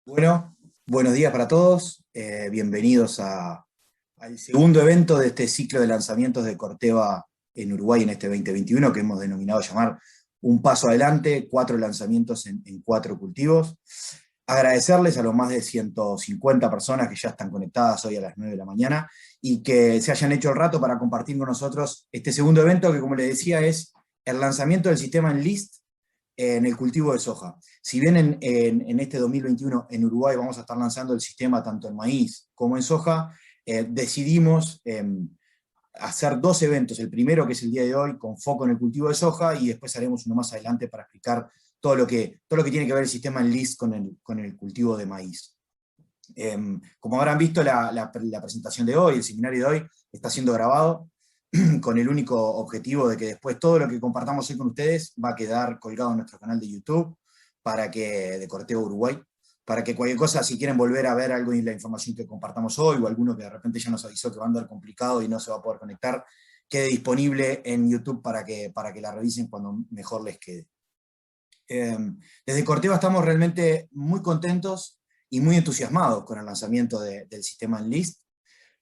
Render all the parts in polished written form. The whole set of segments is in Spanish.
Bueno, buenos días para todos. Bienvenidos al segundo evento de este ciclo de lanzamientos de Corteva en Uruguay en este 2021, que hemos denominado llamar Un Paso Adelante, 4 lanzamientos en 4 cultivos. Agradecerles a los más de 150 personas que ya están conectadas hoy a las 9 de la mañana y que se hayan hecho el rato para compartir con nosotros este segundo evento que, como les decía, es el lanzamiento del sistema Enlist en el cultivo de soja. Si bien en este 2021 en Uruguay vamos a estar lanzando el sistema tanto en maíz como en soja, decidimos hacer 2 eventos. El primero, que es el día de hoy, con foco en el cultivo de soja, y después haremos uno más adelante para explicar todo lo que tiene que ver el sistema Enlist con el cultivo de maíz. Como habrán visto, la presentación de hoy, el seminario de hoy, está siendo grabado con el único objetivo de que después todo lo que compartamos hoy con ustedes va a quedar colgado en nuestro canal de YouTube de Corteva Uruguay, para que cualquier cosa, si quieren volver a ver algo de la información que compartamos hoy, o alguno que de repente ya nos avisó que va a andar complicado y no se va a poder conectar, quede disponible en YouTube para que la revisen cuando mejor les quede. Desde Corteva estamos realmente muy contentos y muy entusiasmados con el lanzamiento del sistema Enlist,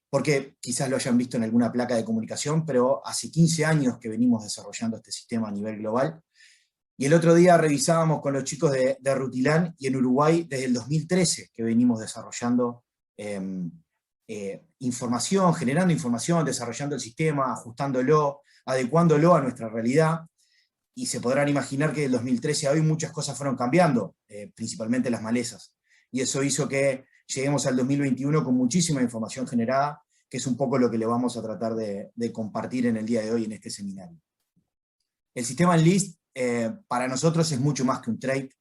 porque quizás lo hayan visto en alguna placa de comunicación, pero hace 15 años que venimos desarrollando este sistema a nivel global. Y el otro día revisábamos con los chicos de Rutilan, y en Uruguay desde el 2013 que venimos desarrollando información, generando información, desarrollando el sistema, ajustándolo, adecuándolo a nuestra realidad. Y se podrán imaginar que del 2013 a hoy muchas cosas fueron cambiando, principalmente las malezas. Y eso hizo que lleguemos al 2021 con muchísima información generada, que es un poco lo que le vamos a tratar de compartir en el día de hoy en este seminario. El sistema Enlist para nosotros es mucho más que un trait,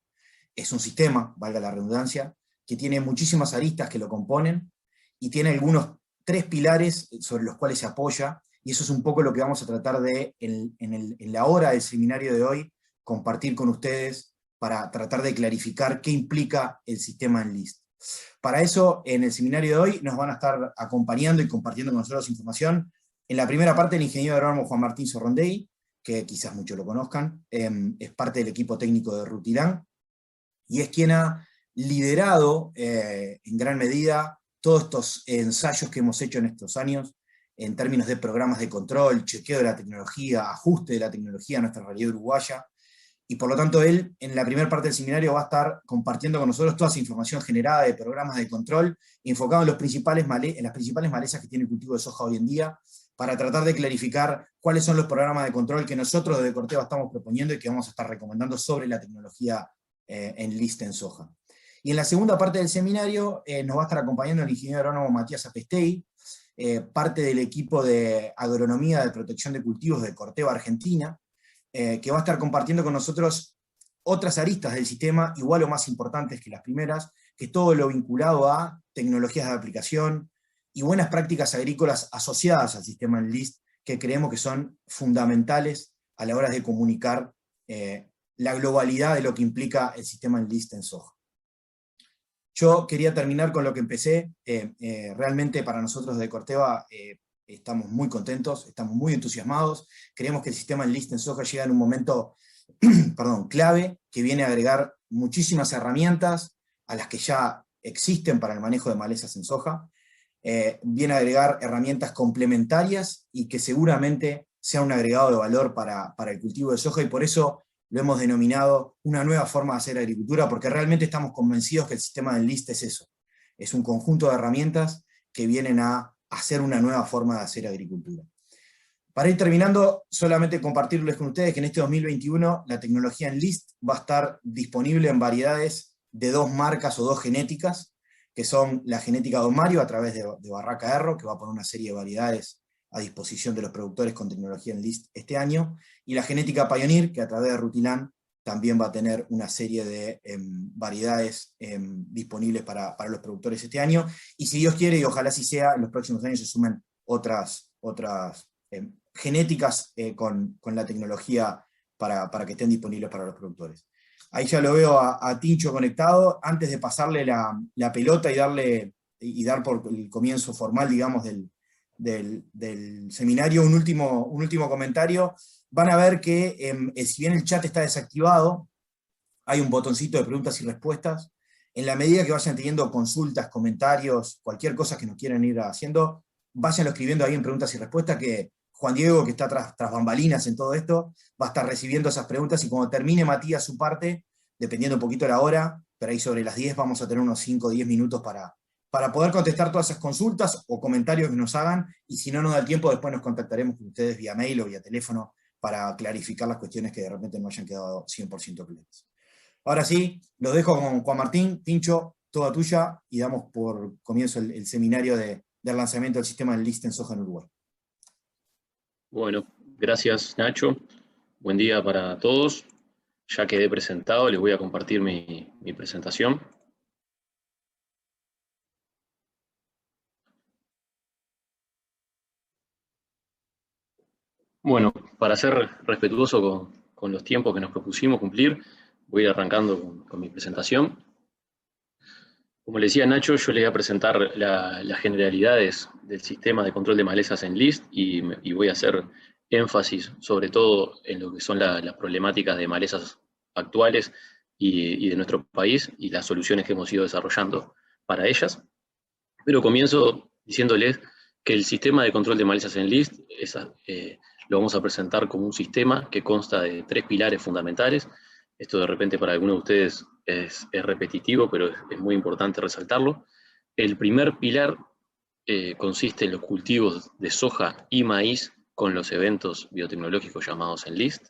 es un sistema, valga la redundancia, que tiene muchísimas aristas que lo componen, y tiene algunos 3 pilares sobre los cuales se apoya, y eso es un poco lo que vamos a tratar de, en la hora del seminario de hoy, compartir con ustedes, para tratar de clarificar qué implica el sistema Enlist. Para eso, en el seminario de hoy, nos van a estar acompañando y compartiendo con nosotros información. En la primera parte, el ingeniero agrónomo Juan Martín Sorrondey, que quizás muchos lo conozcan, es parte del equipo técnico de Rutilan, y es quien ha liderado en gran medida todos estos ensayos que hemos hecho en estos años, en términos de programas de control, chequeo de la tecnología, ajuste de la tecnología a nuestra realidad uruguaya, y por lo tanto él, en la primera parte del seminario, va a estar compartiendo con nosotros toda esa información generada de programas de control, enfocado en las principales malezas que tiene el cultivo de soja hoy en día, para tratar de clarificar cuáles son los programas de control que nosotros desde Corteva estamos proponiendo y que vamos a estar recomendando sobre la tecnología Enlist en soja. Y en la segunda parte del seminario nos va a estar acompañando el ingeniero agrónomo Matías Apestei, parte del equipo de agronomía de protección de cultivos de Corteva Argentina, que va a estar compartiendo con nosotros otras aristas del sistema, igual o más importantes que las primeras, que es todo lo vinculado a tecnologías de aplicación y buenas prácticas agrícolas asociadas al sistema Enlist, que creemos que son fundamentales a la hora de comunicar la globalidad de lo que implica el sistema Enlist en soja. Yo quería terminar con lo que empecé. Realmente para nosotros de Corteva estamos muy contentos, estamos muy entusiasmados, creemos que el sistema Enlist en soja llega en un momento clave, que viene a agregar muchísimas herramientas a las que ya existen para el manejo de malezas en soja, viene a agregar herramientas complementarias y que seguramente sea un agregado de valor para el cultivo de soja, y por eso lo hemos denominado una nueva forma de hacer agricultura, porque realmente estamos convencidos que el sistema Enlist es eso, es un conjunto de herramientas que vienen a hacer una nueva forma de hacer agricultura. Para ir terminando, solamente compartirles con ustedes que en este 2021 la tecnología Enlist va a estar disponible en variedades de 2 marcas o 2 genéticas, que son la genética Don Mario a través de Barraca Erro, que va a poner una serie de variedades a disposición de los productores con tecnología Enlist este año, y la genética Pioneer, que a través de Rutilan también va a tener una serie de variedades disponibles para los productores este año, y si Dios quiere, y ojalá así sea, en los próximos años se sumen otras genéticas con la tecnología para que estén disponibles para los productores. Ahí ya lo veo a Tincho conectado. Antes de pasarle la pelota y dar por el comienzo formal, digamos, del seminario, un último comentario. Van a ver que si bien el chat está desactivado, hay un botoncito de preguntas y respuestas, En la medida que vayan teniendo consultas, comentarios, cualquier cosa que nos quieran ir haciendo, váyanlo escribiendo ahí en preguntas y respuestas, que Juan Diego, que está tras bambalinas en todo esto, va a estar recibiendo esas preguntas, y cuando termine Matías su parte, dependiendo un poquito la hora, pero ahí sobre las 10 vamos a tener unos 5 o 10 minutos para poder contestar todas esas consultas o comentarios que nos hagan, y si no nos da el tiempo, después nos contactaremos con ustedes vía mail o vía teléfono para clarificar las cuestiones que de repente no hayan quedado 100% claras. Ahora sí, los dejo con Juan Martín. Tincho, toda tuya, y damos por comienzo el seminario del lanzamiento del sistema del list en soja en Uruguay. Bueno, gracias Nacho. Buen día para todos. Ya quedé presentado, les voy a compartir mi presentación. Bueno, para ser respetuoso con los tiempos que nos propusimos cumplir, voy a ir arrancando con mi presentación. Como le decía Nacho, yo le voy a presentar las generalidades del sistema de control de malezas en LIST, y voy a hacer énfasis sobre todo en lo que son las problemáticas de malezas actuales y de nuestro país, y las soluciones que hemos ido desarrollando para ellas. Pero comienzo diciéndoles que el sistema de control de malezas en LIST lo vamos a presentar como un sistema que consta de 3 pilares fundamentales. Esto de repente para algunos de ustedes es repetitivo, pero es muy importante resaltarlo. El primer pilar consiste en los cultivos de soja y maíz con los eventos biotecnológicos llamados en LIST,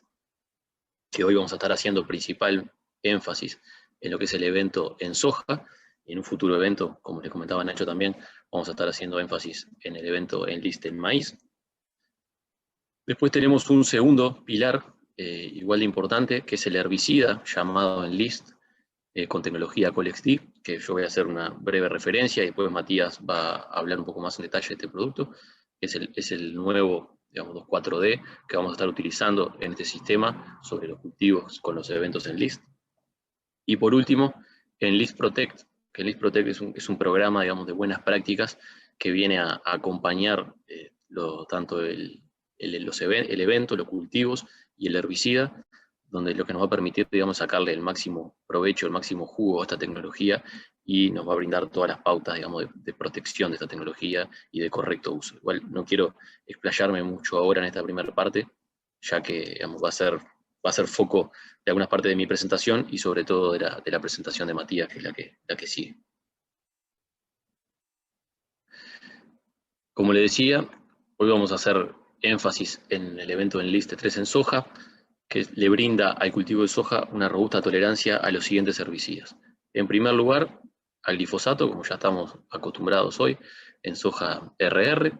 que hoy vamos a estar haciendo principal énfasis en lo que es el evento en soja, y en un futuro evento, como les comentaba Nacho también, vamos a estar haciendo énfasis en el evento en LIST en maíz. Después tenemos un segundo pilar, igual de importante, que es el herbicida, llamado en LIST con tecnología ColexD, que yo voy a hacer una breve referencia, y después Matías va a hablar un poco más en detalle de este producto. Es el nuevo, digamos, 2,4-D que vamos a estar utilizando en este sistema sobre los cultivos con los eventos en LIST. Y por último, en LIST Protect, que LIST Protect es un programa, digamos, de buenas prácticas que viene a acompañar tanto el evento, los cultivos y el herbicida, donde lo que nos va a permitir, digamos, sacarle el máximo provecho, el máximo jugo a esta tecnología, y nos va a brindar todas las pautas, digamos, de protección de esta tecnología y de correcto uso. Igual no quiero explayarme mucho ahora en esta primera parte, ya que, digamos, va a ser foco de algunas partes de mi presentación, y sobre todo de la presentación de Matías, que es la que sigue. Como le decía, hoy vamos a hacer énfasis en el evento en LIST 3 en soja, que le brinda al cultivo de soja una robusta tolerancia a los siguientes herbicidas. En primer lugar, al glifosato, como ya estamos acostumbrados hoy, en soja RR.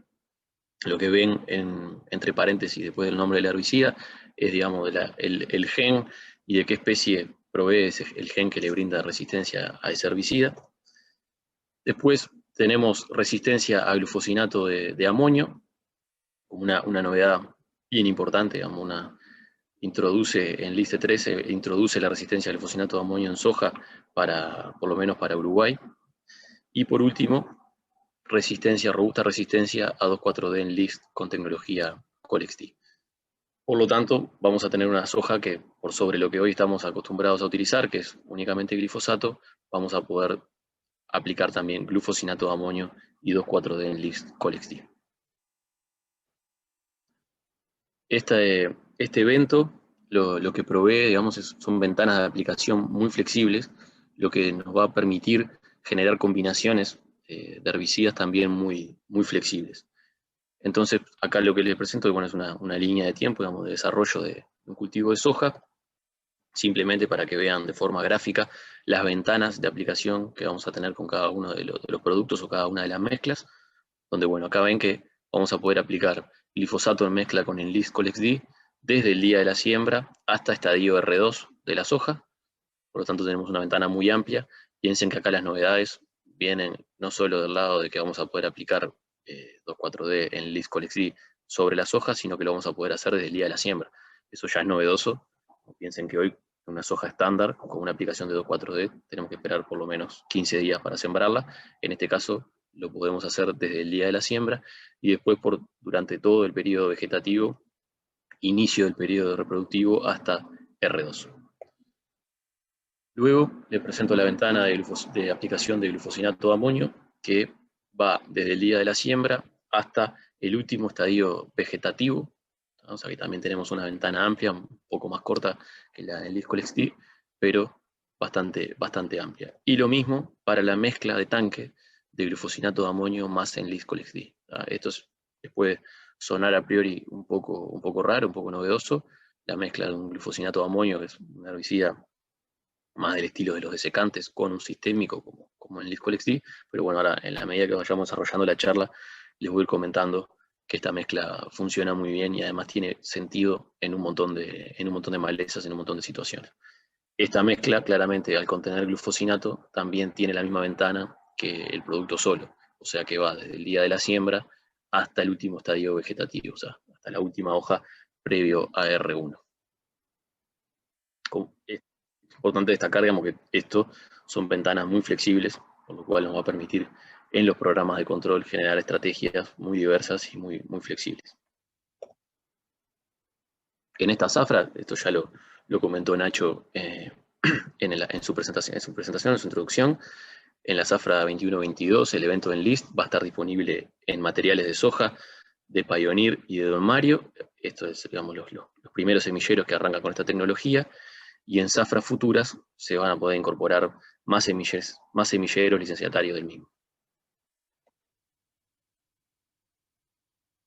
Lo que ven entre paréntesis después del nombre del herbicida es, digamos, el gen y de qué especie provee el gen que le brinda resistencia a ese herbicida. Después tenemos resistencia a glufosinato de amonio, como una novedad bien importante, digamos, introduce en LIST 13, introduce la resistencia al glufosinato de amonio en soja, por lo menos para Uruguay. Y por último, robusta resistencia a 2,4-D en LIST con tecnología ColexD. Por lo tanto, vamos a tener una soja que, por sobre lo que hoy estamos acostumbrados a utilizar, que es únicamente glifosato, vamos a poder aplicar también glufosinato de amonio y 2,4-D en LIST ColexD. Este evento lo que provee, digamos, son ventanas de aplicación muy flexibles, lo que nos va a permitir generar combinaciones de herbicidas también muy, muy flexibles. Entonces, acá lo que les presento, bueno, es una línea de tiempo, digamos, de desarrollo de un cultivo de soja, simplemente para que vean de forma gráfica las ventanas de aplicación que vamos a tener con cada uno de los productos o cada una de las mezclas, donde, bueno, acá ven que vamos a poder aplicar glifosato en mezcla con el LIST ColexD desde el día de la siembra hasta estadio R2 de la soja. Por lo tanto, tenemos una ventana muy amplia. Piensen que acá las novedades vienen no solo del lado de que vamos a poder aplicar 2,4-D en LIST ColexD sobre las hojas, sino que lo vamos a poder hacer desde el día de la siembra. Eso ya es novedoso. Piensen que hoy una soja estándar con una aplicación de 2,4-D tenemos que esperar por lo menos 15 días para sembrarla. En este caso lo podemos hacer desde el día de la siembra, y después durante todo el periodo vegetativo, inicio del periodo reproductivo hasta R2. Luego le presento la ventana de aplicación de glufosinato de amonio, que va desde el día de la siembra hasta el último estadio vegetativo. O sea que también tenemos una ventana amplia, un poco más corta que la del Liscolex-D, pero bastante amplia. Y lo mismo para la mezcla de tanque de glufosinato de amonio más en Liscolex-D. Esto les puede sonar a priori un poco raro, un poco novedoso. La mezcla de un glufosinato de amonio, que es un herbicida más del estilo de los desecantes, con un sistémico como en Liscolex-D, pero bueno, ahora en la medida que vayamos desarrollando la charla, les voy a ir comentando que esta mezcla funciona muy bien y además tiene sentido en un montón de malezas, en un montón de situaciones. Esta mezcla, claramente, al contener glufosinato, también tiene la misma ventana que el producto solo, o sea que va desde el día de la siembra hasta el último estadio vegetativo, o sea, hasta la última hoja previo a R1. Es importante destacar, digamos, que esto son ventanas muy flexibles, con lo cual nos va a permitir en los programas de control generar estrategias muy diversas y muy flexibles. En esta zafra, esto ya lo comentó Nacho en su presentación, en su introducción, en la zafra 21-22, el evento en list va a estar disponible en materiales de soja, de Pioneer y de Don Mario. Esto es, digamos, los primeros semilleros que arrancan con esta tecnología. Y en zafras futuras se van a poder incorporar más semilleros licenciatarios del mismo.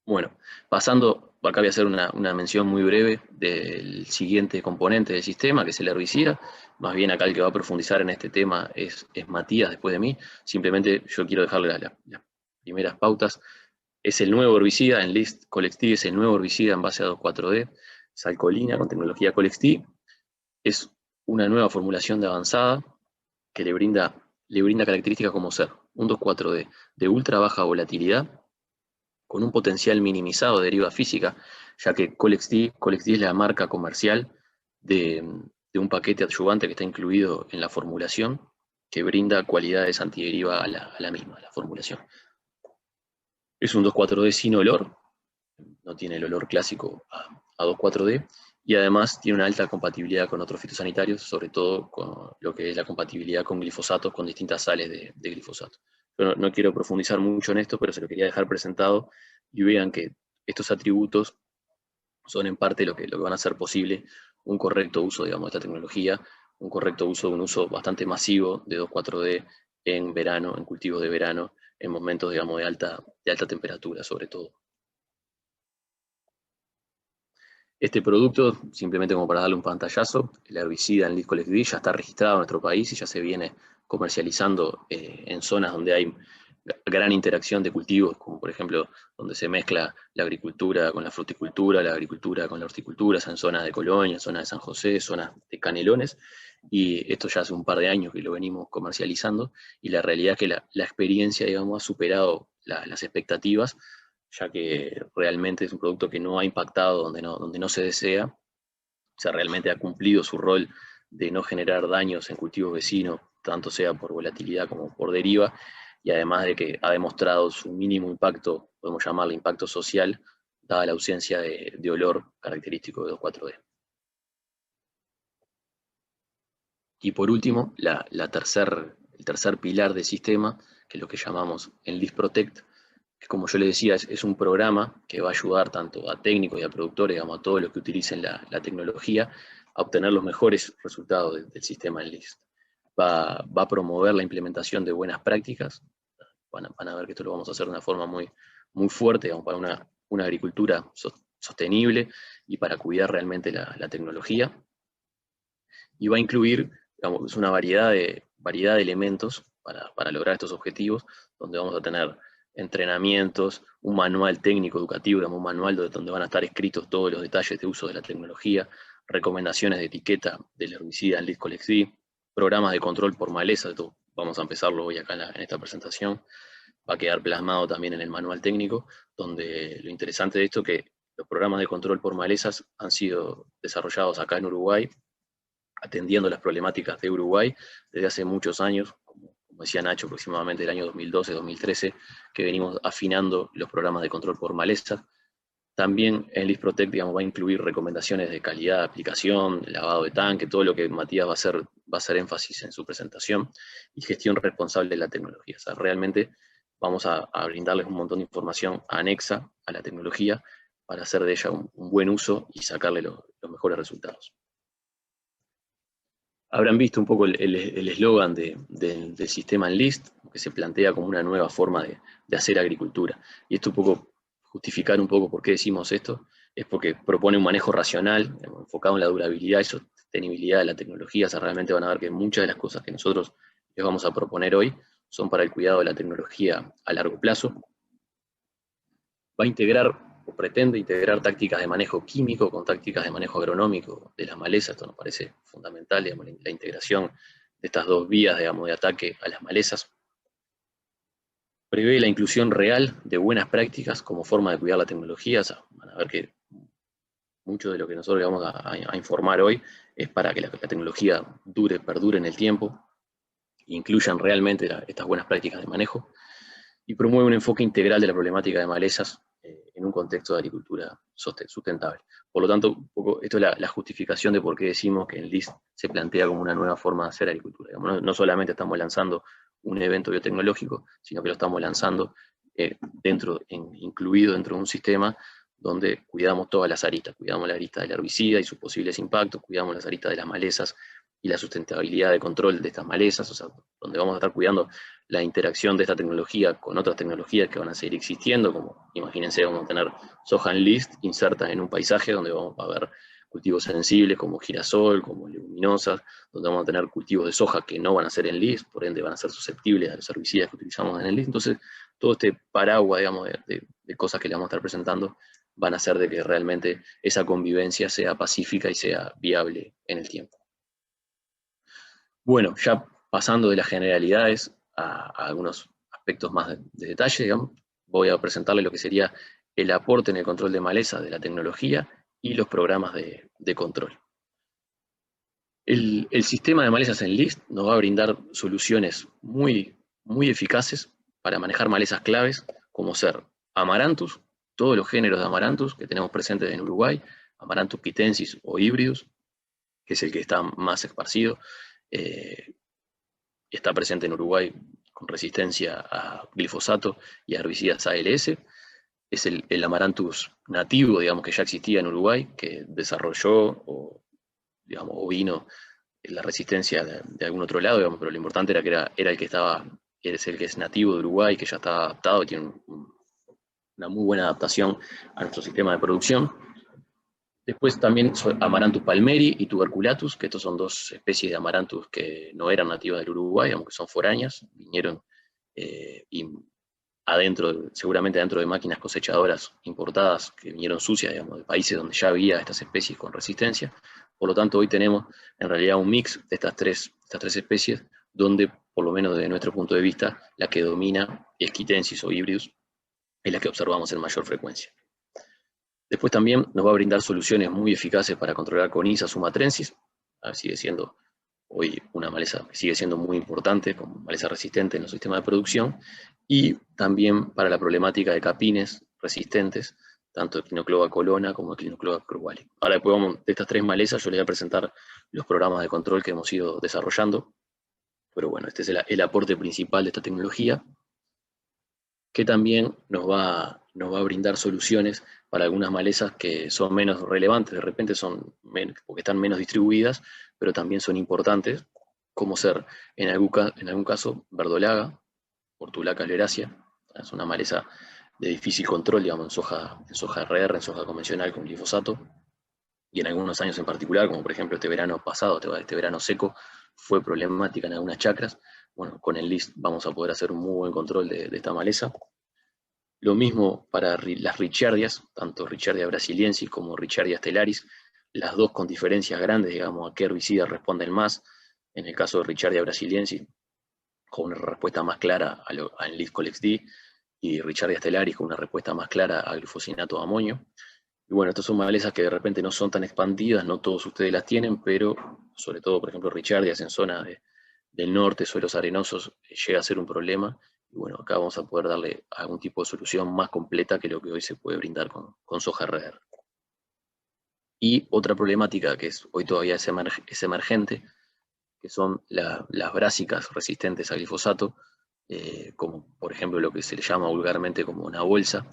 Bueno, pasando, acá voy a hacer una mención muy breve del siguiente componente del sistema, que es el herbicida. Más bien acá el que va a profundizar en este tema es Matías, después de mí. Simplemente yo quiero dejarle las primeras pautas. Es el nuevo herbicida en Liscolex-D, es el nuevo herbicida en base a 2,4-D, salcolina con tecnología Colex-D. Es una nueva formulación de avanzada que le brinda características como ser un 2,4-D de ultra baja volatilidad, con un potencial minimizado de deriva física, ya que Colex-D es la marca comercial de un paquete adyuvante que está incluido en la formulación, que brinda cualidades antideriva a la misma, a la formulación. Es un 2,4-D sin olor, no tiene el olor clásico a 2,4-D, y además tiene una alta compatibilidad con otros fitosanitarios, sobre todo con lo que es la compatibilidad con glifosatos, con distintas sales de glifosato. Yo no quiero profundizar mucho en esto, pero se lo quería dejar presentado y vean que estos atributos son en parte lo que van a hacer posible un correcto uso, digamos, de esta tecnología, un correcto uso, un uso bastante masivo de 2,4-D en verano, en cultivos de verano, en momentos, digamos, de alta temperatura, sobre todo. Este producto, simplemente como para darle un pantallazo, el herbicida en Liscolex-D ya está registrado en nuestro país y ya se viene comercializando en zonas donde hay gran interacción de cultivos, como por ejemplo donde se mezcla la agricultura con la fruticultura, la agricultura con la horticultura, en zonas de Colonia, zonas de San José, zonas de Canelones, y esto ya hace un par de años que lo venimos comercializando, y la realidad es que la experiencia, digamos, ha superado las expectativas, ya que realmente es un producto que no ha impactado donde no se desea, o sea, realmente ha cumplido su rol de no generar daños en cultivos vecinos, tanto sea por volatilidad como por deriva, y además de que ha demostrado su mínimo impacto, podemos llamarle impacto social, dada la ausencia de olor característico de 2,4-D. Y por último, el tercer pilar del sistema, que es lo que llamamos el Lisprotect, que como yo le decía, es un programa que va a ayudar tanto a técnicos y a productores, digamos, a todos los que utilicen la tecnología, a obtener los mejores resultados del sistema en LIST. Va a promover la implementación de buenas prácticas. Van a ver que esto lo vamos a hacer de una forma muy fuerte, digamos, para una agricultura sostenible y para cuidar realmente la tecnología. Y va a incluir, digamos, una variedad de elementos para lograr estos objetivos, donde vamos a tener entrenamientos, un manual técnico educativo, digamos, un manual donde van a estar escritos todos los detalles de uso de la tecnología, recomendaciones de etiqueta del herbicida en Liscolex-D, programas de control por maleza, esto vamos a empezarlo hoy acá en esta presentación, va a quedar plasmado también en el manual técnico, donde lo interesante de esto es que los programas de control por malezas han sido desarrollados acá en Uruguay, atendiendo las problemáticas de Uruguay desde hace muchos años, como decía Nacho, aproximadamente del año 2012-2013, que venimos afinando los programas de control por maleza. También el List Protect, digamos, va a incluir recomendaciones de calidad de aplicación, lavado de tanque, todo lo que Matías va a hacer énfasis en su presentación, y gestión responsable de la tecnología. O sea, realmente vamos a brindarles un montón de información anexa a la tecnología para hacer de ella un buen uso y sacarle los mejores resultados. Habrán visto un poco el eslogan del sistema Enlist, que se plantea como una nueva forma de hacer agricultura. Y esto un poco, justificar un poco por qué decimos esto, es porque propone un manejo racional, enfocado en la durabilidad y sostenibilidad de la tecnología. O sea, realmente van a ver que muchas de las cosas que nosotros les vamos a proponer hoy son para el cuidado de la tecnología a largo plazo. Va a integrar, o pretende integrar, tácticas de manejo químico con tácticas de manejo agronómico de las malezas. Esto nos parece fundamental, digamos, la integración de estas dos vías, digamos, de ataque a las malezas. Prevé la inclusión real de buenas prácticas como forma de cuidar la tecnología. O sea, van a ver que mucho de lo que nosotros vamos a informar hoy es para que la tecnología perdure en el tiempo, e incluyan realmente estas buenas prácticas de manejo, y promueve un enfoque integral de la problemática de malezas en un contexto de agricultura sustentable. Por lo tanto, un poco, esto es la justificación de por qué decimos que el LIST se plantea como una nueva forma de hacer agricultura. Digamos, no solamente estamos lanzando un evento biotecnológico, sino que lo estamos lanzando incluido dentro de un sistema donde cuidamos todas las aristas. Cuidamos la arista del herbicida y sus posibles impactos, cuidamos las aristas de las malezas y la sustentabilidad de control de estas malezas, o sea, donde vamos a estar cuidando la interacción de esta tecnología con otras tecnologías que van a seguir existiendo, como imagínense, vamos a tener soja en list inserta en un paisaje donde vamos a ver cultivos sensibles como girasol, como leguminosas, donde vamos a tener cultivos de soja que no van a ser en list, por ende van a ser susceptibles a los herbicidas que utilizamos en el list. Entonces, todo este paraguas, digamos, de cosas que le vamos a estar presentando van a hacer de que realmente esa convivencia sea pacífica y sea viable en el tiempo. Bueno, ya pasando de las generalidades a algunos aspectos más de detalle, digamos, voy a presentarles lo que sería el aporte en el control de maleza de la tecnología y los programas de control. El sistema de malezas en LIST nos va a brindar soluciones muy eficaces para manejar malezas claves, como ser Amaranthus, todos los géneros de Amaranthus que tenemos presentes en Uruguay, Amaranthus pitensis o híbridos, que es el que está más esparcido. Está presente en Uruguay con resistencia a glifosato y a herbicidas ALS. Es el Amaranthus nativo, digamos, que ya existía en Uruguay, que desarrolló o vino la resistencia de algún otro lado, digamos, pero lo importante era que era el que es nativo de Uruguay, que ya está adaptado y tiene una muy buena adaptación a nuestro sistema de producción. Después también Amaranthus palmeri y Tuberculatus, que estos son dos especies de Amaranthus que no eran nativas del Uruguay, aunque son foráneas, vinieron y seguramente adentro de máquinas cosechadoras importadas que vinieron sucias, digamos, de países donde ya había estas especies con resistencia. Por lo tanto, hoy tenemos en realidad un mix de estas tres especies, donde, por lo menos desde nuestro punto de vista, la que domina es Quitensis o híbridos, es la que observamos en mayor frecuencia. Después también nos va a brindar soluciones muy eficaces para controlar Coniza sumatrensis. Sigue siendo hoy una maleza que sigue siendo muy importante, como maleza resistente en los sistemas de producción, y también para la problemática de capines resistentes, tanto Echinocloa colona como Echinocloa cruali. Ahora, después de estas tres malezas, yo les voy a presentar los programas de control que hemos ido desarrollando, pero bueno, este es el aporte principal de esta tecnología, que también nos va a brindar soluciones para algunas malezas que son menos relevantes, de repente porque están menos distribuidas, pero también son importantes, como ser, en algún caso, verdolaga, Portulaca oleracea. Es una maleza de difícil control, digamos, en soja RR, en soja convencional con glifosato, y en algunos años en particular, como por ejemplo este verano pasado, este verano seco, fue problemática en algunas chacras. Bueno, con el LIST vamos a poder hacer un muy buen control de esta maleza. Lo mismo para las Richardias, tanto Richardia brasiliensis como Richardia stellaris, las dos con diferencias grandes, digamos, a qué herbicida responden más. En el caso de Richardia brasiliensis, con una respuesta más clara al Liscolex-D, y Richardia stellaris con una respuesta más clara al glufosinato de amonio. Y bueno, estas son malezas que de repente no son tan expandidas, no todos ustedes las tienen, pero sobre todo, por ejemplo, Richardias en zona del norte, suelos arenosos, llega a ser un problema, Y bueno, acá vamos a poder darle algún tipo de solución más completa que lo que hoy se puede brindar con soja RR. Y otra problemática que hoy todavía es emergente, que son las brásicas resistentes a glifosato, como por ejemplo lo que se le llama vulgarmente como una bolsa,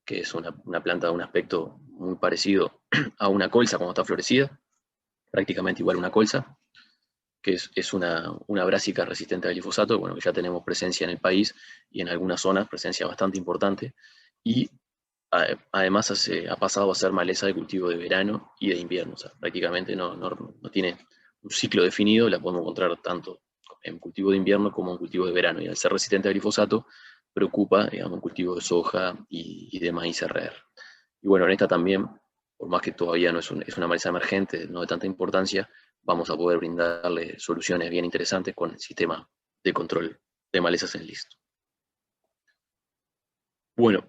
que es una planta de un aspecto muy parecido a una colza cuando está florecida, prácticamente igual a una colza, que es una brásica resistente al glifosato, bueno, que ya tenemos presencia en el país y en algunas zonas, presencia bastante importante, y además ha pasado a ser maleza de cultivo de verano y de invierno, o sea, prácticamente no tiene un ciclo definido, la podemos encontrar tanto en cultivo de invierno como en cultivo de verano, y al ser resistente al glifosato, preocupa, digamos, en cultivo de soja y de maíz RR. Y bueno, en esta también, por más que todavía no es una maleza emergente, no de tanta importancia, vamos a poder brindarle soluciones bien interesantes con el sistema de control de malezas en LIST. Bueno,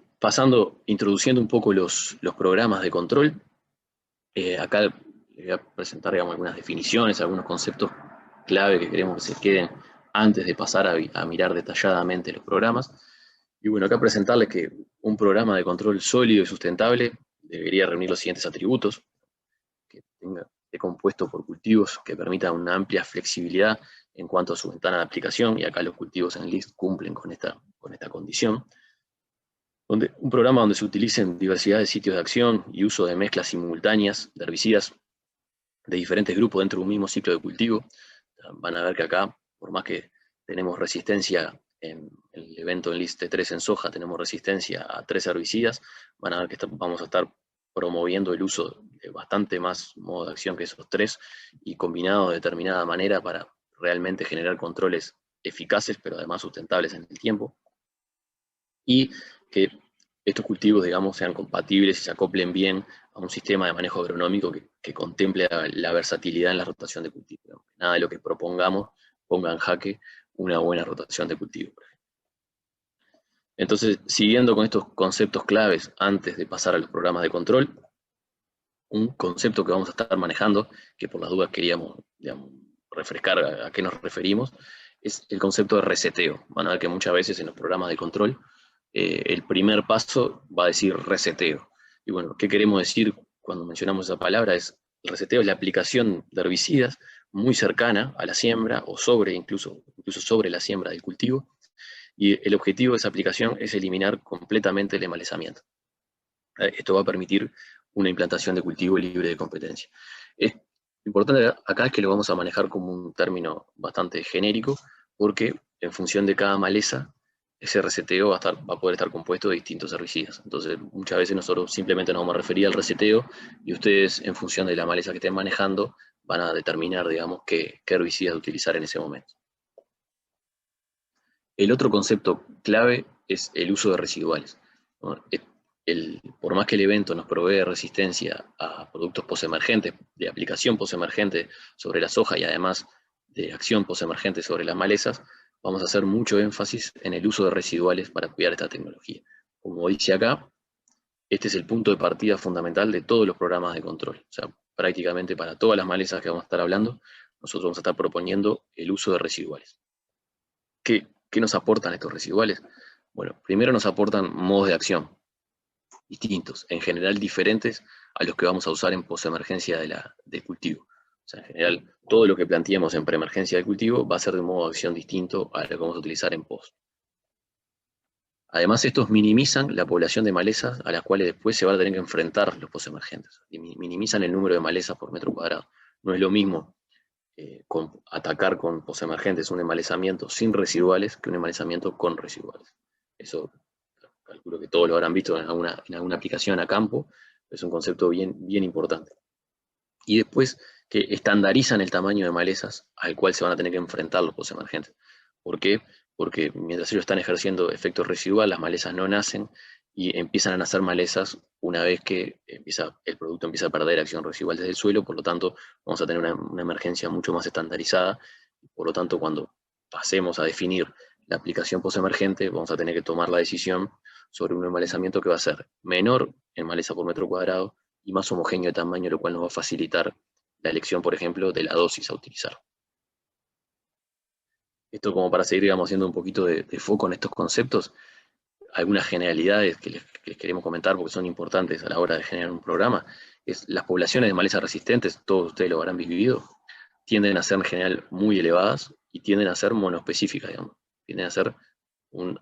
introduciendo un poco los programas de control, acá les voy a presentar, digamos, algunas definiciones, algunos conceptos clave que queremos que se queden antes de pasar a mirar detalladamente los programas. Y bueno, acá presentarles que un programa de control sólido y sustentable debería reunir los siguientes atributos: que esté compuesto por cultivos que permitan una amplia flexibilidad en cuanto a su ventana de aplicación, y acá los cultivos en LIST cumplen con esta condición. Un programa donde se utilicen diversidad de sitios de acción y uso de mezclas simultáneas de herbicidas de diferentes grupos dentro de un mismo ciclo de cultivo. Van a ver que acá, por más que tenemos resistencia en el evento en LIST 3 en soja, tenemos resistencia a 3 herbicidas, van a ver que vamos a estar promoviendo el uso de bastante más modo de acción que esos 3, y combinado de determinada manera para realmente generar controles eficaces, pero además sustentables en el tiempo. Y que estos cultivos, digamos, sean compatibles y se acoplen bien a un sistema de manejo agronómico que contemple la versatilidad en la rotación de cultivo. Nada de lo que propongamos ponga en jaque una buena rotación de cultivo. Entonces, siguiendo con estos conceptos claves antes de pasar a los programas de control, un concepto que vamos a estar manejando, que por las dudas queríamos, digamos, refrescar a qué nos referimos, es el concepto de reseteo. Van a ver que muchas veces en los programas de control el primer paso va a decir reseteo. Y bueno, ¿qué queremos decir cuando mencionamos esa palabra? El reseteo es la aplicación de herbicidas muy cercana a la siembra o incluso sobre la siembra del cultivo, y el objetivo de esa aplicación es eliminar completamente el emalezamiento. Esto va a permitir una implantación de cultivo libre de competencia. Lo importante acá es que lo vamos a manejar como un término bastante genérico, porque en función de cada maleza, ese reseteo va a poder estar compuesto de distintos herbicidas. Entonces, muchas veces nosotros simplemente nos vamos a referir al reseteo, y ustedes, en función de la maleza que estén manejando, van a determinar, digamos, qué herbicidas utilizar en ese momento. El otro concepto clave es el uso de residuales, ¿no? Por más que el evento nos provee resistencia a productos posemergentes, de aplicación posemergente sobre la soja y además de acción posemergente sobre las malezas, vamos a hacer mucho énfasis en el uso de residuales para cuidar esta tecnología. Como dice acá, este es el punto de partida fundamental de todos los programas de control. O sea, prácticamente para todas las malezas que vamos a estar hablando, nosotros vamos a estar proponiendo el uso de residuales. ¿Qué nos aportan estos residuales? Bueno, primero nos aportan modos de acción distintos, en general diferentes a los que vamos a usar en posemergencia del cultivo. O sea, en general, todo lo que planteemos en preemergencia del cultivo va a ser de un modo de acción distinto a lo que vamos a utilizar en post. Además, estos minimizan la población de malezas a las cuales después se van a tener que enfrentar los posemergentes. Y minimizan el número de malezas por metro cuadrado. No es lo mismo atacar con posemergentes un emalezamiento sin residuales que un emalezamiento con residuales. Eso calculo que todos lo habrán visto en alguna aplicación a campo, es un concepto bien importante. Y después, que estandarizan el tamaño de malezas al cual se van a tener que enfrentar los posemergentes. ¿Por qué? Porque mientras ellos están ejerciendo efecto residual, las malezas no nacen y empiezan a nacer malezas una vez que el producto empieza a perder acción residual desde el suelo. Por lo tanto, vamos a tener una emergencia mucho más estandarizada. Por lo tanto, cuando pasemos a definir la aplicación posemergente, vamos a tener que tomar la decisión sobre un emalezamiento que va a ser menor en maleza por metro cuadrado y más homogéneo de tamaño, lo cual nos va a facilitar la elección, por ejemplo, de la dosis a utilizar. Esto como para seguir, digamos, haciendo un poquito de foco en estos conceptos, algunas generalidades que les queremos comentar porque son importantes a la hora de generar un programa, es las poblaciones de malezas resistentes, todos ustedes lo habrán vivido, tienden a ser en general muy elevadas y tienden a ser monoespecíficas, digamos. Tienden a ser un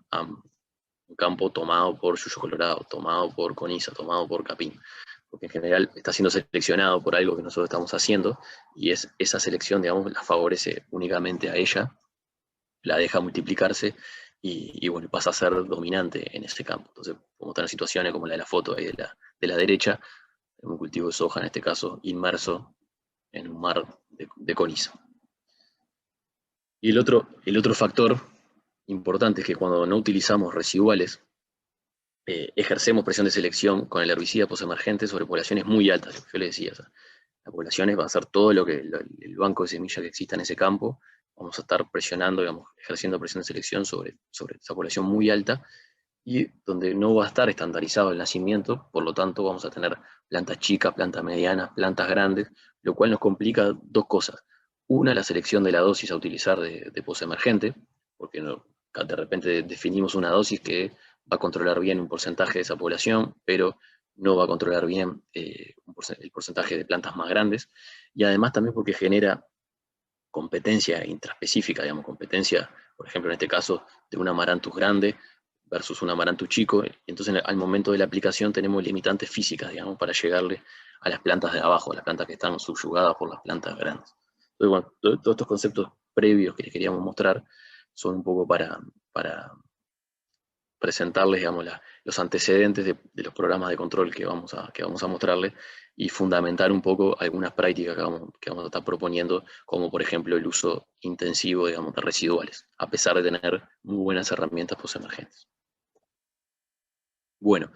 campo tomado por yuyo colorado, tomado por coniza, tomado por capín, porque en general está siendo seleccionado por algo que nosotros estamos haciendo y esa selección, digamos, la favorece únicamente a ella, la deja multiplicarse y bueno, pasa a ser dominante en ese campo. Entonces, como están situaciones como la de la foto ahí de la derecha, un cultivo de soja en este caso inmerso en un mar de coniza. Y el otro factor importante es que cuando no utilizamos residuales, ejercemos presión de selección con el herbicida posemergente sobre poblaciones muy altas, lo que yo les decía. O sea, las poblaciones va a ser todo el banco de semillas que exista en ese campo, vamos a estar presionando, digamos, ejerciendo presión de selección sobre esa población muy alta, y donde no va a estar estandarizado el nacimiento, por lo tanto vamos a tener plantas chicas, plantas medianas, plantas grandes, lo cual nos complica dos cosas. Una, la selección de la dosis a utilizar de posemergente, porque de repente definimos una dosis que va a controlar bien un porcentaje de esa población, pero no va a controlar bien el porcentaje de plantas más grandes, y además también porque genera competencia intraespecífica, digamos, competencia, por ejemplo, en este caso, de un amaranthus grande versus un amaranthus chico, y entonces al momento de la aplicación tenemos limitantes físicas, digamos, para llegarle a las plantas de abajo, a las plantas que están subyugadas por las plantas grandes. Entonces, bueno, todos estos conceptos previos que les queríamos mostrar son un poco para presentarles, digamos, los antecedentes de los programas de control que vamos a mostrarles y fundamentar un poco algunas prácticas que vamos a estar proponiendo, como por ejemplo el uso intensivo, digamos, de residuales, a pesar de tener muy buenas herramientas posemergentes. Bueno,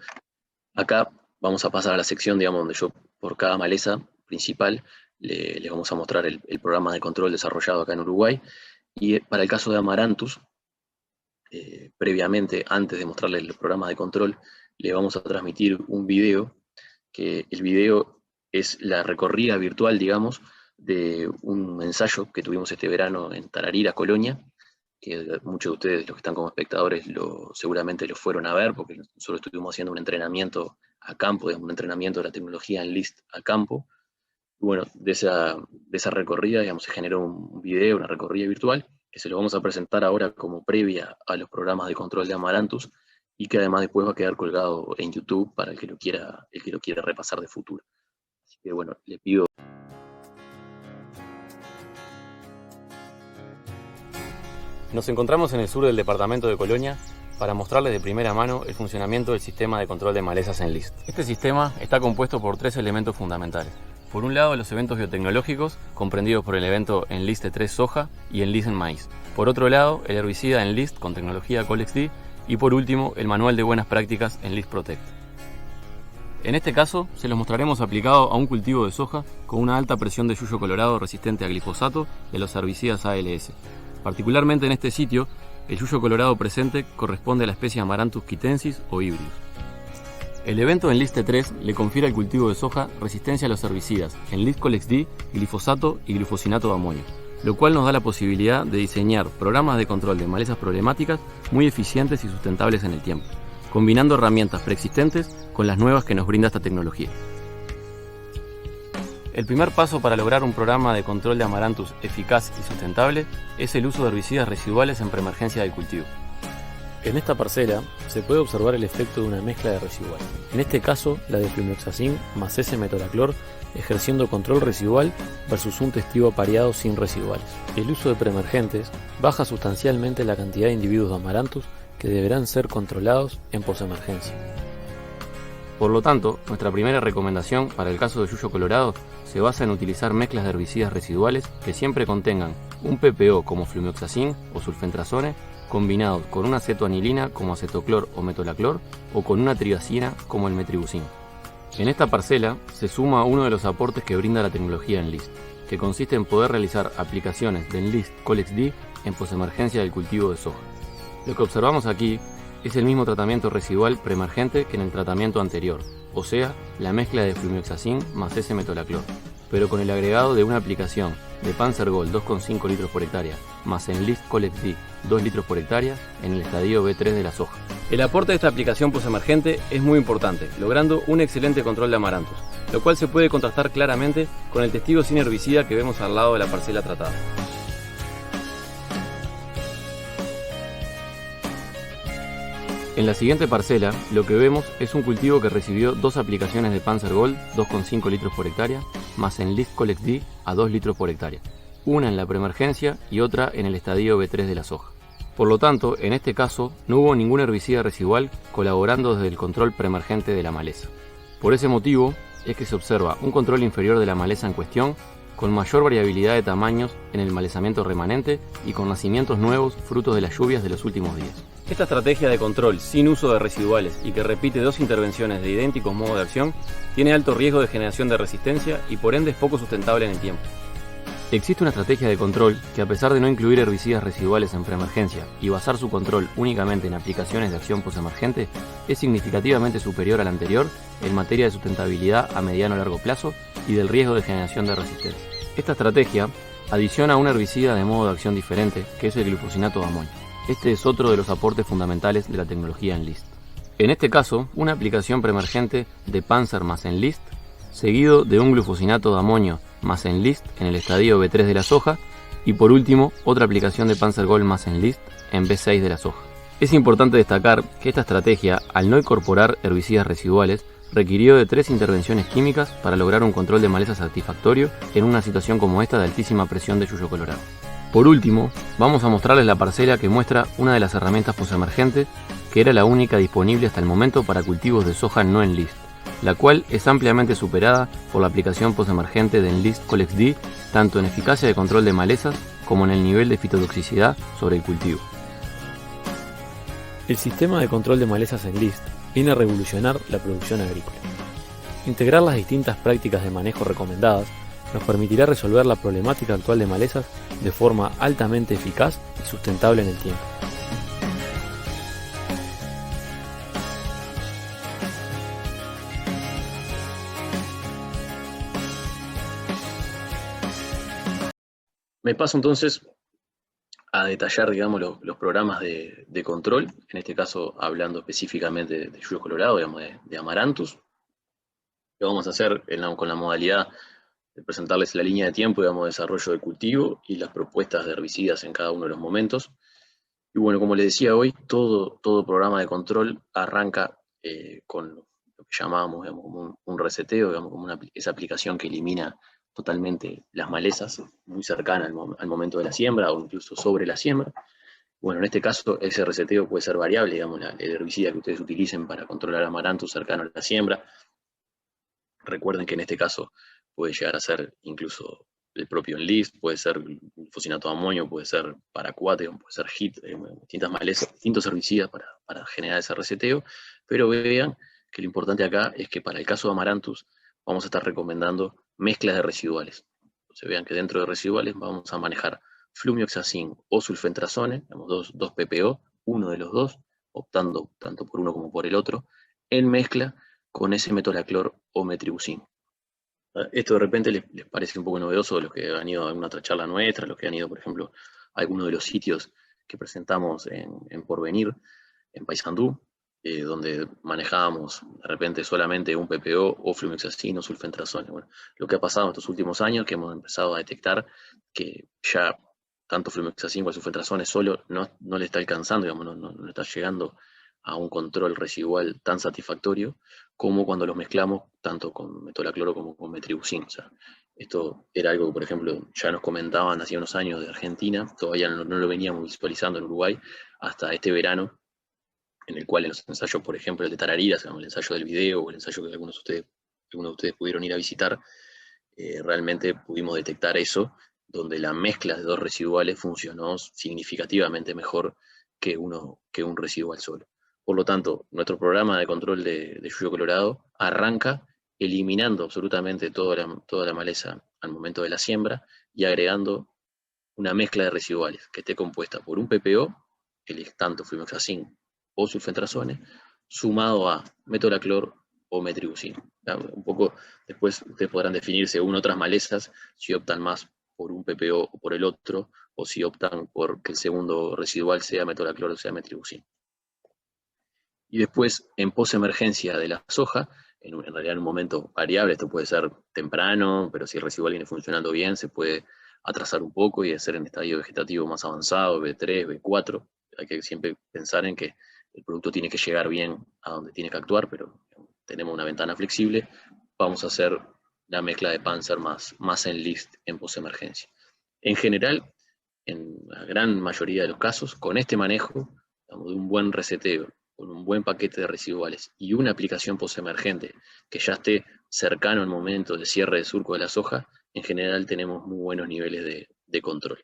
acá vamos a pasar a la sección, digamos, donde yo por cada maleza principal les vamos a mostrar el programa de control desarrollado acá en Uruguay, y para el caso de Amaranthus, previamente, antes de mostrarles el programa de control, le vamos a transmitir un video, que el video es la recorrida virtual, digamos, de un ensayo que tuvimos este verano en Tararira, Colonia, que muchos de ustedes, los que están como espectadores, seguramente lo fueron a ver, porque nosotros estuvimos haciendo un entrenamiento a campo, un entrenamiento de la tecnología en LIST a campo. Y bueno, de esa recorrida, digamos, se generó un video, una recorrida virtual, que se lo vamos a presentar ahora como previa a los programas de control de Amaranthus, y que además después va a quedar colgado en YouTube para el que lo quiera repasar de futuro. Así que bueno, le pido... Nos encontramos en el sur del departamento de Colonia para mostrarles de primera mano el funcionamiento del sistema de control de malezas en LIST. Este sistema está compuesto por tres elementos fundamentales. Por un lado, los eventos biotecnológicos, comprendidos por el evento Enlist 3 soja y Enlist en maíz. Por otro lado, el herbicida Enlist con tecnología ColexD. Y por último, el manual de buenas prácticas Enlist Protect. En este caso, se los mostraremos aplicado a un cultivo de soja con una alta presión de yuyo colorado resistente a glifosato de los herbicidas ALS. Particularmente en este sitio, el yuyo colorado presente corresponde a la especie Amaranthus quitensis o híbridos. El evento Enlist 3 le confiere al cultivo de soja resistencia a los herbicidas Enlist ColexD, glifosato y glufosinato de amonio, lo cual nos da la posibilidad de diseñar programas de control de malezas problemáticas muy eficientes y sustentables en el tiempo, combinando herramientas preexistentes con las nuevas que nos brinda esta tecnología. El primer paso para lograr un programa de control de Amaranthus eficaz y sustentable es el uso de herbicidas residuales en preemergencia del cultivo. En esta parcela se puede observar el efecto de una mezcla de residuales, en este caso la de flumioxacin más S-metolaclor, ejerciendo control residual versus un testigo pareado sin residuales. El uso de preemergentes baja sustancialmente la cantidad de individuos de Amaranthus que deberán ser controlados en posemergencia. Por lo tanto, nuestra primera recomendación para el caso de yuyo colorado se basa en utilizar mezclas de herbicidas residuales que siempre contengan un PPO como flumioxacin o sulfentrazone, combinados con una acetoanilina como acetoclor o metolaclor o con una triazina como el metribuzin. En esta parcela se suma uno de los aportes que brinda la tecnología Enlist, que consiste en poder realizar aplicaciones de Enlist ColexD en posemergencia del cultivo de soja. Lo que observamos aquí es el mismo tratamiento residual preemergente que en el tratamiento anterior, o sea, la mezcla de flumioxacin más S-metolaclor, pero con el agregado de una aplicación de Panzergold 2,5 litros por hectárea, más Enlist Collect D 2 litros por hectárea en el estadio B3 de la soja. El aporte de esta aplicación posemergente es muy importante, logrando un excelente control de amaranthus, lo cual se puede contrastar claramente con el testigo sin herbicida que vemos al lado de la parcela tratada. En la siguiente parcela, lo que vemos es un cultivo que recibió dos aplicaciones de Panzergold 2,5 litros por hectárea, más Enlist Collect D a 2 litros por hectárea, una en la preemergencia y otra en el estadio B3 de la soja. Por lo tanto, en este caso, no hubo ningún herbicida residual colaborando desde el control preemergente de la maleza. Por ese motivo, es que se observa un control inferior de la maleza en cuestión, con mayor variabilidad de tamaños en el malezamiento remanente y con nacimientos nuevos frutos de las lluvias de los últimos días. Esta estrategia de control sin uso de residuales y que repite dos intervenciones de idénticos modos de acción tiene alto riesgo de generación de resistencia y por ende es poco sustentable en el tiempo. Existe una estrategia de control que, a pesar de no incluir herbicidas residuales en preemergencia y basar su control únicamente en aplicaciones de acción posemergente, es significativamente superior a la anterior en materia de sustentabilidad a mediano o largo plazo y del riesgo de generación de resistencia. Esta estrategia adiciona un herbicida de modo de acción diferente, que es el glufosinato de amonio. Este es otro de los aportes fundamentales de la tecnología Enlist. En este caso, una aplicación preemergente de Panzer más Enlist, seguido de un glufosinato de amonio más Enlist en el estadio B3 de la soja, y por último, otra aplicación de Panzergold más Enlist en B6 de la soja. Es importante destacar que esta estrategia, al no incorporar herbicidas residuales, requirió de 3 intervenciones químicas para lograr un control de maleza satisfactorio en una situación como esta de altísima presión de yuyo colorado. Por último, vamos a mostrarles la parcela que muestra una de las herramientas posemergentes que era la única disponible hasta el momento para cultivos de soja no Enlist, la cual es ampliamente superada por la aplicación posemergente de Enlist Collect D, tanto en eficacia de control de malezas como en el nivel de fitotoxicidad sobre el cultivo. El sistema de control de malezas Enlist viene a revolucionar la producción agrícola. Integrar las distintas prácticas de manejo recomendadas nos permitirá resolver la problemática actual de malezas de forma altamente eficaz y sustentable en el tiempo. Me paso entonces a detallar, digamos, los programas de control, en este caso hablando específicamente de yuyo colorado, digamos, de amaranthus. Lo vamos a hacer con la modalidad de presentarles la línea de tiempo, digamos, de desarrollo del cultivo y las propuestas de herbicidas en cada uno de los momentos. Y bueno, como les decía hoy, todo programa de control arranca con lo que llamábamos, digamos, como un reseteo, digamos, como esa aplicación que elimina totalmente las malezas, muy cercana al momento de la siembra o incluso sobre la siembra. Bueno, en este caso ese reseteo puede ser variable, digamos, el herbicida que ustedes utilicen para controlar amaranthus cercano a la siembra. Recuerden que en este caso puede llegar a ser incluso el propio Enlist, puede ser glufosinato de amonio, puede ser paraquat, puede ser HIT, distintas malezas, distintos herbicidas para generar ese reseteo, pero vean que lo importante acá es que para el caso de amaranthus vamos a estar recomendando mezclas de residuales. Entonces vean que dentro de residuales vamos a manejar flumioxazin o sulfentrazone, digamos, dos PPO, uno de los dos, optando tanto por uno como por el otro, en mezcla con ese metolaclor o metribuzin. Esto de repente les parece un poco novedoso a los que han ido a alguna otra charla nuestra, los que han ido, por ejemplo, a alguno de los sitios que presentamos en Porvenir, en Paysandú, donde manejábamos de repente solamente un PPO o flumioxazin o sulfentrazone. Bueno, lo que ha pasado en estos últimos años, que hemos empezado a detectar que ya tanto flumioxazin como sulfentrazone solo no le está alcanzando, digamos, no está llegando a un control residual tan satisfactorio como cuando los mezclamos tanto con metolacloro como con metribuzin. O sea, esto era algo que, por ejemplo, ya nos comentaban hace unos años de Argentina, todavía no lo veníamos visualizando en Uruguay, hasta este verano, en el cual en los ensayos, por ejemplo, el de Tarariras, el ensayo del video o el ensayo que algunos de ustedes pudieron ir a visitar, realmente pudimos detectar eso, donde la mezcla de dos residuales funcionó significativamente mejor que un residual solo. Por lo tanto, nuestro programa de control de yuyo colorado arranca eliminando absolutamente toda la maleza al momento de la siembra y agregando una mezcla de residuales que esté compuesta por un PPO, que es tanto flumioxazin o sulfentrazone, sumado a metolaclor o metribuzina. Un poco después ustedes podrán definir según otras malezas si optan más por un PPO o por el otro, o si optan por que el segundo residual sea metolaclor o sea metribuzina. Y después, en posemergencia de la soja, en realidad en un momento variable, esto puede ser temprano, pero si el residual viene funcionando bien, se puede atrasar un poco y hacer en estadio vegetativo más avanzado, B3, B4. Hay que siempre pensar en que el producto tiene que llegar bien a donde tiene que actuar, pero tenemos una ventana flexible, vamos a hacer la mezcla de Panzer más Enlist en posemergencia. En general, en la gran mayoría de los casos, con este manejo, digamos, de un buen reseteo, con un buen paquete de residuales y una aplicación postemergente que ya esté cercano al momento de cierre de surco de la soja, en general tenemos muy buenos niveles de control.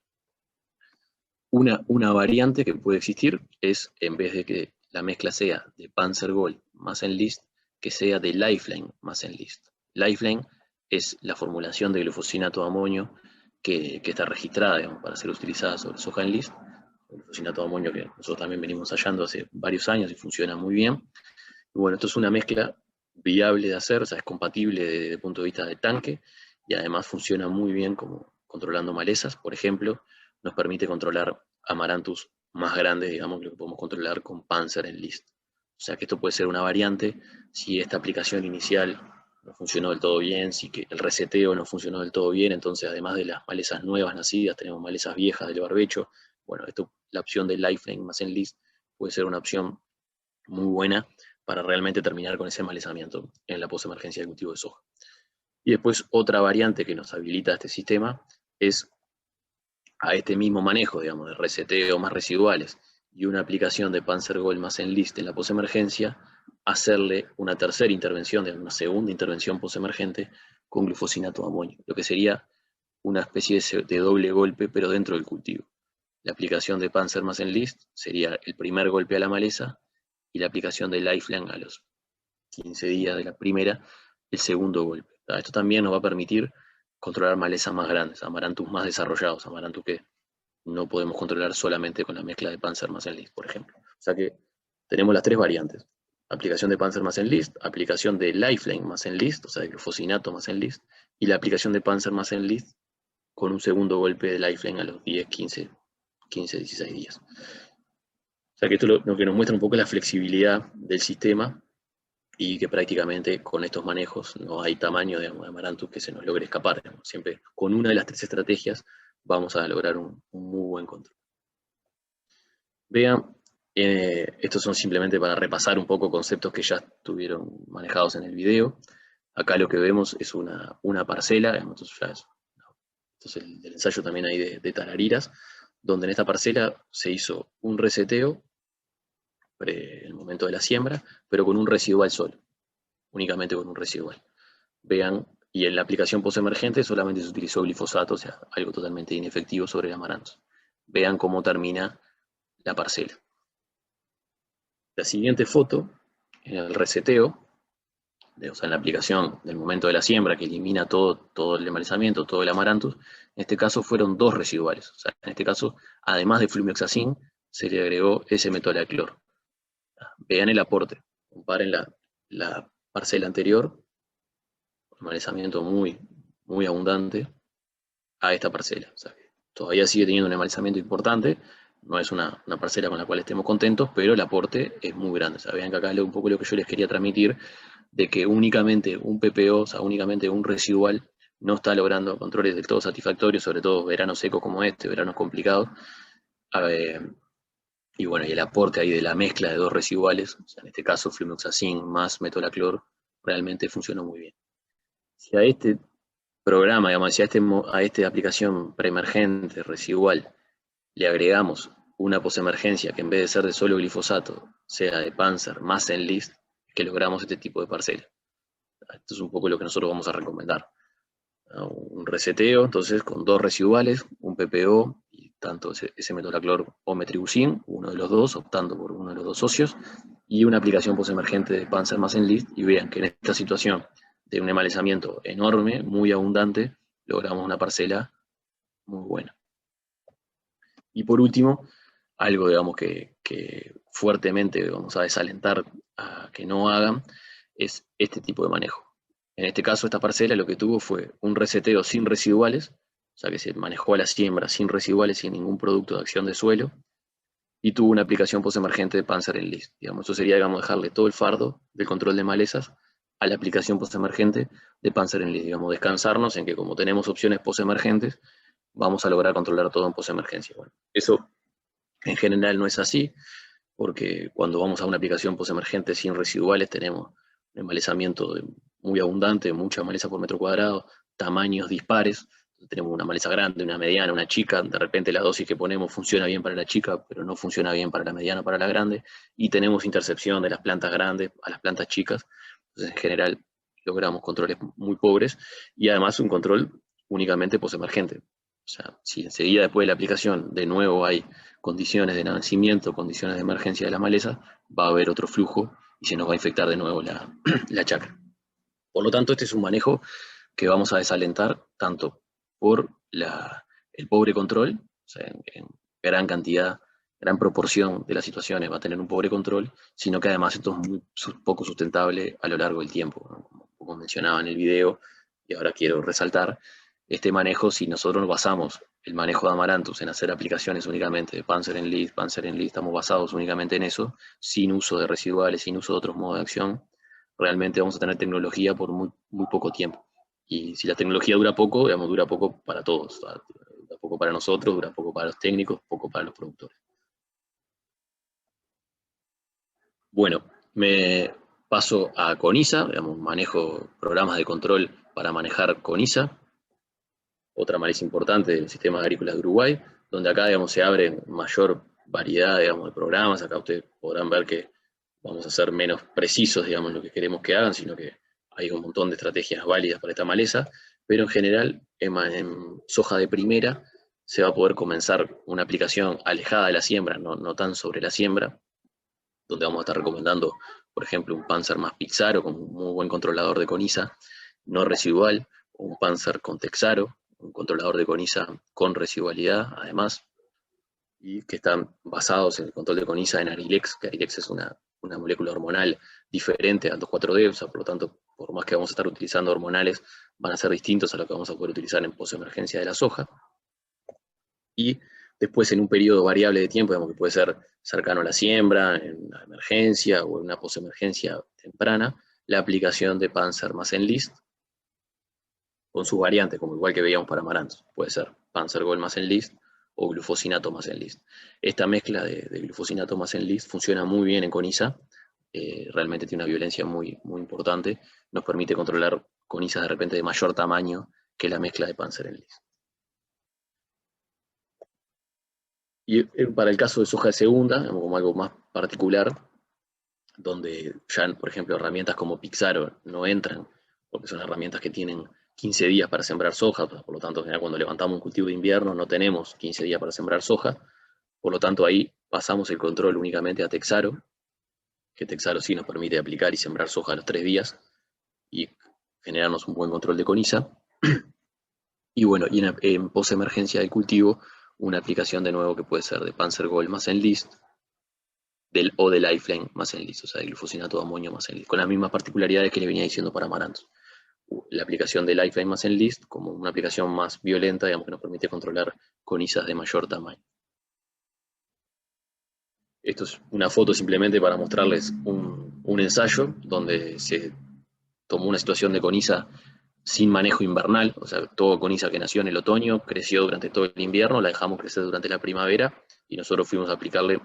Una variante que puede existir es, en vez de que la mezcla sea de Panzer Gold más Enlist, que sea de Lifeline más Enlist. Lifeline es la formulación de glufosinato de amonio que está registrada, digamos, para ser utilizada sobre soja Enlist. El glufosinato de amonio que nosotros también venimos hallando hace varios años y funciona muy bien. Y bueno, esto es una mezcla viable de hacer, o sea, es compatible desde el punto de vista de tanque y además funciona muy bien como controlando malezas. Por ejemplo, nos permite controlar amaranthus más grandes, digamos, que lo que podemos controlar con Panzer Enlist. O sea que esto puede ser una variante si esta aplicación inicial no funcionó del todo bien, si que el reseteo no funcionó del todo bien, entonces además de las malezas nuevas nacidas, tenemos malezas viejas del barbecho. Bueno, la opción de Lifeline más Enlist puede ser una opción muy buena para realmente terminar con ese malezamiento en la postemergencia de cultivo de soja. Y después otra variante que nos habilita este sistema es a este mismo manejo, digamos, de reseteo más residuales y una aplicación de Panzer Gold más Enlist en la postemergencia, hacerle una tercera intervención, una segunda intervención postemergente con glufosinato de amonio, lo que sería una especie de doble golpe, pero dentro del cultivo. La aplicación de Panzer más Enlist sería el primer golpe a la maleza y la aplicación de Lifeline a los 15 días de la primera, el segundo golpe. Esto también nos va a permitir controlar malezas más grandes, amaranthus más desarrollados, amaranthus que no podemos controlar solamente con la mezcla de Panzer más Enlist, por ejemplo. O sea que tenemos las tres variantes. Aplicación de Panzer más Enlist, aplicación de Lifeline más Enlist, o sea, de glufosinato más Enlist, y la aplicación de Panzer más Enlist con un segundo golpe de Lifeline a los 10, 15, 16 días. O sea que esto lo que nos muestra un poco la flexibilidad del sistema y que prácticamente con estos manejos no hay tamaño de amaranthus que se nos logre escapar. Siempre con una de las tres estrategias vamos a lograr un muy buen control. Vean, estos son simplemente para repasar un poco conceptos que ya estuvieron manejados en el video. Acá lo que vemos es una parcela, entonces el ensayo también hay de tarariras, donde en esta parcela se hizo un reseteo en el momento de la siembra, pero con un residual solo, únicamente con un residual. Vean, y en la aplicación postemergente solamente se utilizó glifosato, o sea, algo totalmente inefectivo sobre el amaranthus. Vean cómo termina la parcela. La siguiente foto, en el reseteo, o sea, en la aplicación del momento de la siembra, que elimina todo el embalsamiento, todo el amaranthus, en este caso fueron dos residuales. O sea, en este caso, además de flumioxacin, se le agregó S-metolaclor. Vean el aporte, comparen la parcela anterior, un embalsamiento muy, muy abundante, a esta parcela. O sea, todavía sigue teniendo un embalsamiento importante, no es una parcela con la cual estemos contentos, pero el aporte es muy grande. O sea, vean que acá es un poco lo que yo les quería transmitir, de que únicamente un PPO, o sea, únicamente un residual, no está logrando controles del todo satisfactorios, sobre todo veranos secos como este, veranos complicados. Y bueno, y el aporte ahí de la mezcla de dos residuales, o sea, en este caso flumioxacin más metolaclor, realmente funcionó muy bien. Si a este programa, digamos, si a esta aplicación preemergente residual le agregamos una posemergencia que en vez de ser de solo glifosato, sea de Panzer más Enlist, que logramos este tipo de parcela. Esto es un poco lo que nosotros vamos a recomendar. Un reseteo, entonces, con dos residuales, un PPO, y tanto ese metolaclor o metribuzin, uno de los dos, optando por uno de los dos socios, y una aplicación postemergente de Panzer más Enlist, y vean que en esta situación de un embalsamiento enorme, muy abundante, logramos una parcela muy buena. Y por último, algo, digamos, que fuertemente vamos a desalentar a que no hagan, es este tipo de manejo. En este caso, esta parcela lo que tuvo fue un reseteo sin residuales, o sea que se manejó a la siembra sin residuales, sin ningún producto de acción de suelo, y tuvo una aplicación postemergente de Panzer Enlist. Digamos, eso sería, digamos, dejarle todo el fardo del control de malezas a la aplicación postemergente de Panzer Enlist. Digamos, descansarnos en que como tenemos opciones postemergentes, vamos a lograr controlar todo en postemergencia. Bueno, eso en general no es así, porque cuando vamos a una aplicación postemergente sin residuales tenemos un embalezamiento muy abundante, mucha maleza por metro cuadrado, tamaños dispares. Tenemos una maleza grande, una mediana, una chica, de repente la dosis que ponemos funciona bien para la chica, pero no funciona bien para la mediana, para la grande, y tenemos intercepción de las plantas grandes a las plantas chicas. Entonces, en general, logramos controles muy pobres, y además un control únicamente postemergente. O sea, si enseguida después de la aplicación de nuevo hay condiciones de nacimiento, condiciones de emergencia de la maleza, va a haber otro flujo y se nos va a infectar de nuevo la chacra. Por lo tanto, este es un manejo que vamos a desalentar tanto por el pobre control, o sea, en gran cantidad, gran proporción de las situaciones va a tener un pobre control, sino que además esto es muy poco sustentable a lo largo del tiempo, ¿no? Como mencionaba en el video, y ahora quiero resaltar, este manejo, si nosotros nos basamos el manejo de Amaranthus en hacer aplicaciones únicamente de Panzer Enlist, estamos basados únicamente en eso, sin uso de residuales, sin uso de otros modos de acción, realmente vamos a tener tecnología por muy, muy poco tiempo. Y si la tecnología dura poco, digamos, dura poco para todos. Dura poco para nosotros, dura poco para los técnicos, poco para los productores. Bueno, me paso a CONISA, digamos, manejo programas de control para manejar CONISA, otra maleza importante del sistema agrícola de Uruguay, donde acá, digamos, se abre mayor variedad, digamos, de programas. Acá ustedes podrán ver que vamos a ser menos precisos, digamos, en lo que queremos que hagan, sino que hay un montón de estrategias válidas para esta maleza, pero en general, en soja de primera, se va a poder comenzar una aplicación alejada de la siembra, no tan sobre la siembra, donde vamos a estar recomendando, por ejemplo, un Panzer más Pixaro, con un muy buen controlador de CONISA, no residual, o un Panzer con Texaro, un controlador de CONISA con residualidad, además, y que están basados en el control de CONISA en Arilex, que Arilex es una molécula hormonal diferente al 2,4-D, o sea, por lo tanto, por más que vamos a estar utilizando hormonales, van a ser distintos a lo que vamos a poder utilizar en postemergencia de la soja. Y después, en un periodo variable de tiempo, digamos que puede ser cercano a la siembra, en una emergencia o en una postemergencia temprana, la aplicación de Panzer más Enlist, con sus variantes, como igual que veíamos para Amaranthus. Puede ser Panzer Gold más Enlist o glufosinato más Enlist. Esta mezcla de glufosinato más Enlist funciona muy bien en CONISA, realmente tiene una violencia muy, muy importante, nos permite controlar CONISA de repente de mayor tamaño que la mezcla de Panzer Enlist. Y para el caso de soja de segunda, como algo más particular, donde ya, por ejemplo, herramientas como Pixaro no entran, porque son herramientas que tienen 15 días para sembrar soja, por lo tanto, cuando levantamos un cultivo de invierno no tenemos 15 días para sembrar soja, por lo tanto ahí pasamos el control únicamente a Texaro, que Texaro sí nos permite aplicar y sembrar soja a los 3 días y generarnos un buen control de CONISA. Y bueno, y en postemergencia del cultivo, una aplicación de nuevo que puede ser de Panzer Gold más Enlist, o de Lifeline más Enlist, o sea, de glufosinato de amonio más Enlist, con las mismas particularidades que le venía diciendo para Amaranthus. La aplicación de Lifeline más Enlist como una aplicación más violenta, digamos, que nos permite controlar CONISAs de mayor tamaño. Esto es una foto simplemente para mostrarles un ensayo donde se tomó una situación de CONISA sin manejo invernal, o sea, todo CONISA que nació en el otoño, creció durante todo el invierno, la dejamos crecer durante la primavera, y nosotros fuimos a aplicarle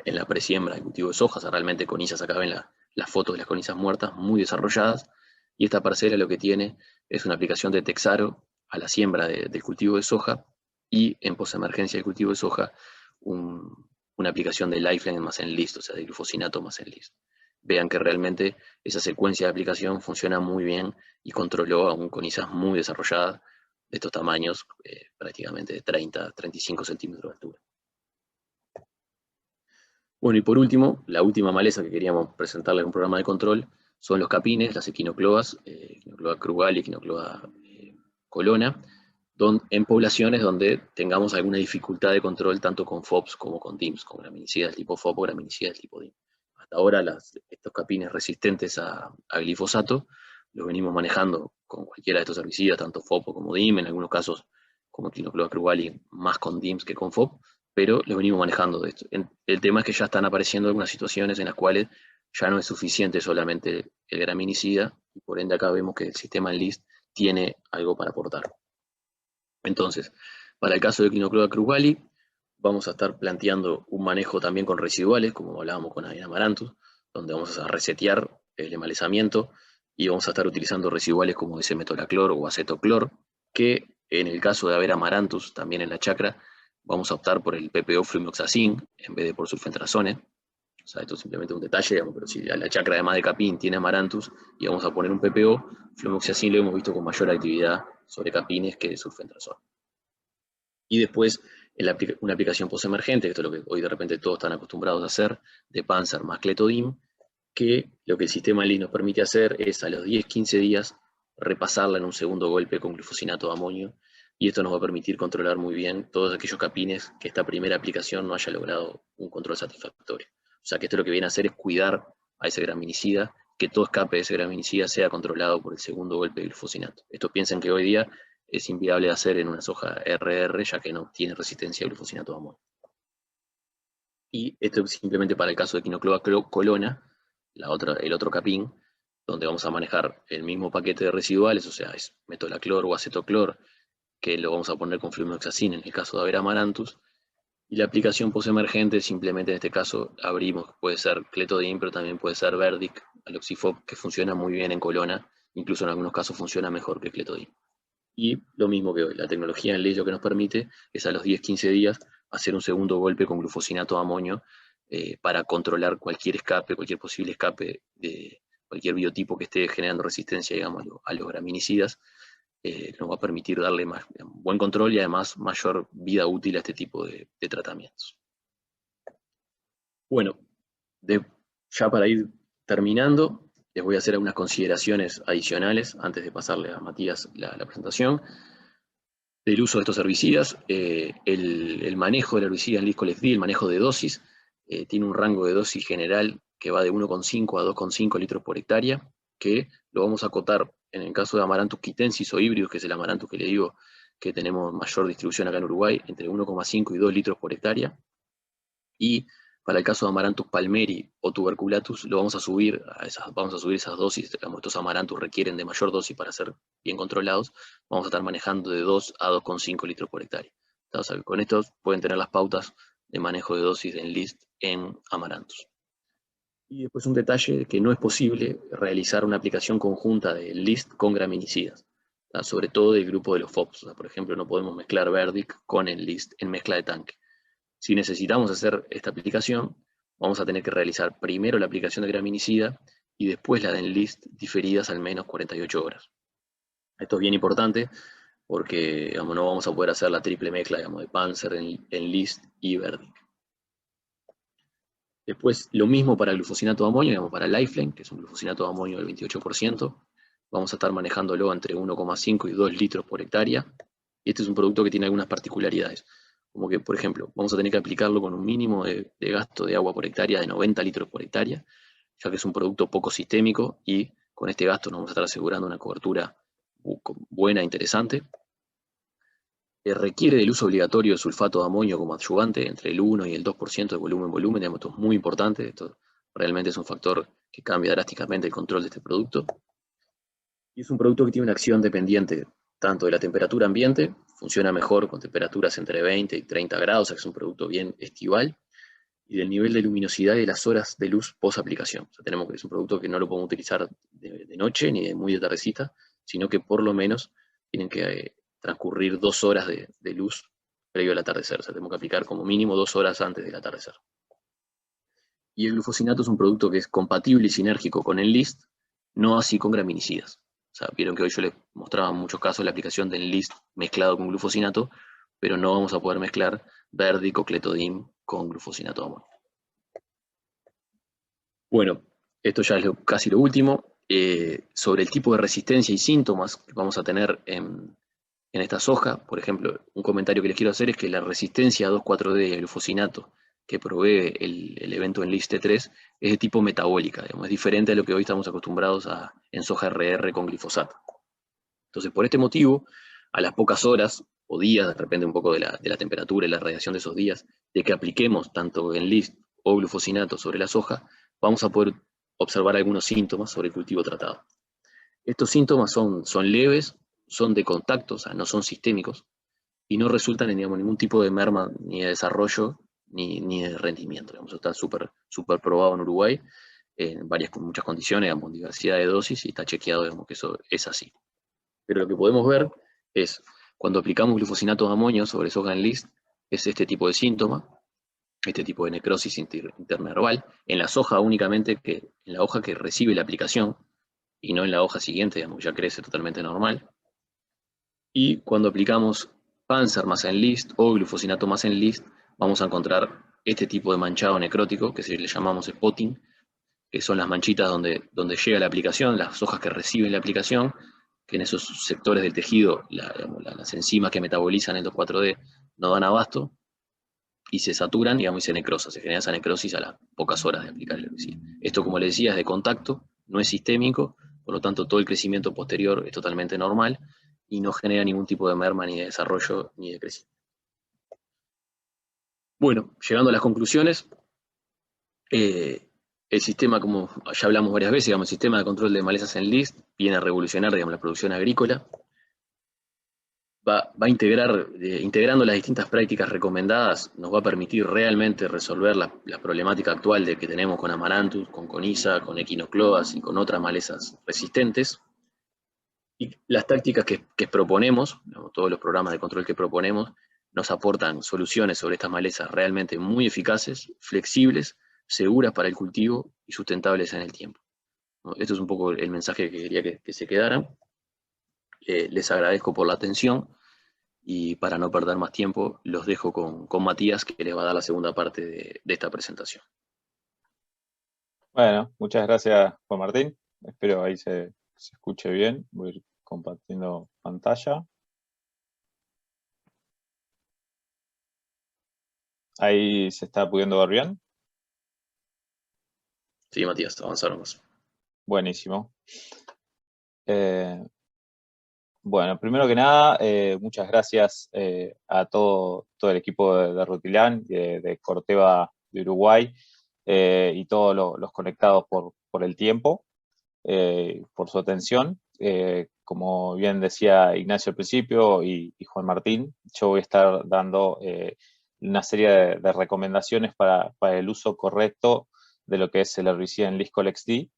en la presiembra de cultivo de soja. O sea, realmente CONISAs, acá ven las fotos de las CONISAs muertas, muy desarrolladas, y esta parcela lo que tiene es una aplicación de Texaro a la siembra del cultivo de soja, y en postemergencia del cultivo de soja, una aplicación de Lifeline más Enlist, o sea, de glufosinato más Enlist. Vean que realmente esa secuencia de aplicación funciona muy bien y controló a un CONISAs muy desarrollada de estos tamaños, prácticamente de 30-35 centímetros de altura. Bueno, y por último, la última maleza que queríamos presentarles en un programa de control son los capines, las equinocloas, Equinocloa crugal y Equinocloa colona, en poblaciones donde tengamos alguna dificultad de control tanto con FOPs como con DIMs, con graminicidas del tipo FOP o graminicidas del tipo DIM. hasta ahora estos capines resistentes a glifosato los venimos manejando con cualquiera de estos herbicidas, tanto FOP como DIM, en algunos casos como quinocloracrugali, más con DIMs que con FOP, pero los venimos manejando de esto. El tema es que ya están apareciendo algunas situaciones en las cuales ya no es suficiente solamente el graminicida, y por ende acá vemos que el sistema Enlist tiene algo para aportar. Entonces, para el caso de quinocloracrugali, vamos a estar planteando un manejo también con residuales, como hablábamos con Amaranthus, donde vamos a resetear el emalezamiento y vamos a estar utilizando residuales como S-metolaclor o acetoclor, que en el caso de haber Amaranthus, también en la chacra, vamos a optar por el PPO flumioxacin en vez de por sulfentrazone. O sea, esto es simplemente un detalle, digamos, pero si la chacra además de capín tiene Amaranthus y vamos a poner un PPO, flumioxacin lo hemos visto con mayor actividad sobre capines que sulfentrazone. Y después, una aplicación postemergente, que esto es lo que hoy de repente todos están acostumbrados a hacer, de Panzer más Clethodim, que lo que el sistema Enlist nos permite hacer es a los 10-15 días repasarla en un segundo golpe con glufosinato de amonio, y esto nos va a permitir controlar muy bien todos aquellos capines que esta primera aplicación no haya logrado un control satisfactorio. O sea que esto lo que viene a hacer es cuidar a ese graminicida, que todo escape de ese graminicida sea controlado por el segundo golpe de glufosinato. Esto piensen que hoy día es inviable de hacer en una soja RR, ya que no tiene resistencia al glufosinato de amonio. Y esto es simplemente para el caso de quinoclorcolona, el otro capín, donde vamos a manejar el mismo paquete de residuales, o sea, es metolaclor o acetoclor, que lo vamos a poner con flumioxacin en el caso de haber Amaranthus, y la aplicación postemergente simplemente en este caso abrimos, puede ser Clethodim, pero también puede ser Verdic, aloxifop, que funciona muy bien en colona, incluso en algunos casos funciona mejor que Clethodim. Y lo mismo que hoy, la tecnología Enlist lo que nos permite es a los 10-15 días hacer un segundo golpe con glufosinato de amonio para controlar cualquier escape, cualquier posible escape de cualquier biotipo que esté generando resistencia, digamos, a los graminicidas. Nos va a permitir darle más buen control y además mayor vida útil a este tipo de tratamientos. Bueno, ya para ir terminando, les voy a hacer algunas consideraciones adicionales antes de pasarle a Matías la presentación del uso de estos herbicidas. El manejo del herbicida Enlist Colex-D, el manejo de dosis, tiene un rango de dosis general que va de 1,5 a 2,5 litros por hectárea, que lo vamos a acotar en el caso de Amaranthus quitensis o híbridos, que es el Amaranthus que le digo que tenemos mayor distribución acá en Uruguay, entre 1,5 y 2 litros por hectárea. Y para el caso de Amaranthus palmeri o tuberculatus, lo vamos a subir esas dosis. Digamos, estos Amaranthus requieren de mayor dosis para ser bien controlados. Vamos a estar manejando de 2 a 2,5 litros por hectárea. Entonces, con esto pueden tener las pautas de manejo de dosis de Enlist en Amaranthus. Y después un detalle, que no es posible realizar una aplicación conjunta de Enlist con graminicidas, sobre todo del grupo de los FOPs. O sea, por ejemplo, no podemos mezclar Verdic con Enlist en mezcla de tanque. Si necesitamos hacer esta aplicación, vamos a tener que realizar primero la aplicación de graminicida y después la de Enlist, diferidas al menos 48 horas. Esto es bien importante porque, digamos, no vamos a poder hacer la triple mezcla, digamos, de Panzer, Enlist y Verdic. Después, lo mismo para el glufosinato de amonio, digamos, para Lifeline, que es un glufosinato de amonio del 28%. Vamos a estar manejándolo entre 1,5 y 2 litros por hectárea. Y este es un producto que tiene algunas particularidades. Como que, por ejemplo, vamos a tener que aplicarlo con un mínimo de gasto de agua por hectárea de 90 litros por hectárea, ya que es un producto poco sistémico y con este gasto nos vamos a estar asegurando una cobertura buena e interesante. Requiere del uso obligatorio de sulfato de amonio como adyuvante, entre el 1 y el 2% de volumen. Digamos, esto es muy importante, esto realmente es un factor que cambia drásticamente el control de este producto. Y es un producto que tiene una acción dependiente tanto de la temperatura ambiente, funciona mejor con temperaturas entre 20 y 30 grados, o sea que es un producto bien estival, y del nivel de luminosidad y de las horas de luz post aplicación. O sea, tenemos que es un producto que no lo podemos utilizar de noche ni de muy de tardecita, sino que por lo menos tienen que transcurrir 2 horas de luz previo al atardecer. O sea, tenemos que aplicar como mínimo 2 horas antes del atardecer. Y el glufosinato es un producto que es compatible y sinérgico con Enlist, no así con graminicidas. O sea, vieron que hoy yo les mostraba en muchos casos la aplicación de Enlist mezclado con glufosinato, pero no vamos a poder mezclar Verdic o Clethodim con glufosinato de amonio. Bueno, esto ya es casi lo último. Sobre el tipo de resistencia y síntomas que vamos a tener en esta soja, por ejemplo, un comentario que les quiero hacer es que la resistencia a 2,4-D y al glufosinato que provee el evento Enlist T3 es de tipo metabólica, digamos, es diferente a lo que hoy estamos acostumbrados en soja RR con glifosato. Entonces, por este motivo, a las pocas horas o días, depende un poco de la temperatura y la radiación de esos días, de que apliquemos tanto Enlist o glufosinato sobre la soja, vamos a poder observar algunos síntomas sobre el cultivo tratado. Estos síntomas son leves, son de contacto, o sea, no son sistémicos, y no resultan en, digamos, ningún tipo de merma ni de desarrollo ni de rendimiento. Digamos, está súper probado en Uruguay, en muchas condiciones, digamos, diversidad de dosis, y está chequeado, digamos, que eso es así. Pero lo que podemos ver es, cuando aplicamos glufosinato de amonio sobre soja Enlist, es este tipo de síntoma, este tipo de necrosis internerval, en la soja únicamente, en la hoja que recibe la aplicación, y no en la hoja siguiente, digamos, ya crece totalmente normal. Y cuando aplicamos Panzer más Enlist o glufosinato más Enlist, vamos a encontrar este tipo de manchado necrótico, que le llamamos spotting, que son las manchitas donde llega la aplicación, las hojas que reciben la aplicación, que en esos sectores del tejido las enzimas que metabolizan el 2,4-D no dan abasto, y se saturan, digamos, y se necrosa, se genera esa necrosis a las pocas horas de aplicar el herbicida. Esto, como les decía, es de contacto, no es sistémico, por lo tanto todo el crecimiento posterior es totalmente normal y no genera ningún tipo de merma, ni de desarrollo, ni de crecimiento. Bueno, llegando a las conclusiones, el sistema, como ya hablamos varias veces, digamos, el sistema de control de malezas Enlist viene a revolucionar, digamos, la producción agrícola. Va a integrando las distintas prácticas recomendadas, nos va a permitir realmente resolver la problemática actual que tenemos con Amaranthus, con Coniza, con Echinocloas y con otras malezas resistentes. Y las tácticas que proponemos, todos los programas de control que proponemos, nos aportan soluciones sobre estas malezas realmente muy eficaces, flexibles, seguras para el cultivo y sustentables en el tiempo. Esto es un poco el mensaje que quería que se quedaran. Les agradezco por la atención, y para no perder más tiempo, los dejo con Matías, que les va a dar la segunda parte de esta presentación. Bueno, muchas gracias, Juan Martín. Espero ahí se escuche bien. Voy a ir compartiendo pantalla. Ahí se está pudiendo ver bien. Sí, Matías, avanzamos. Buenísimo. Bueno, primero que nada, muchas gracias a todo el equipo de Rutilán, de Corteva de Uruguay, y todos los conectados por el tiempo, por su atención. Como bien decía Ignacio al principio y Juan Martín, yo voy a estar dando una serie de recomendaciones para el uso correcto de lo que es el herbicida Enlist XD,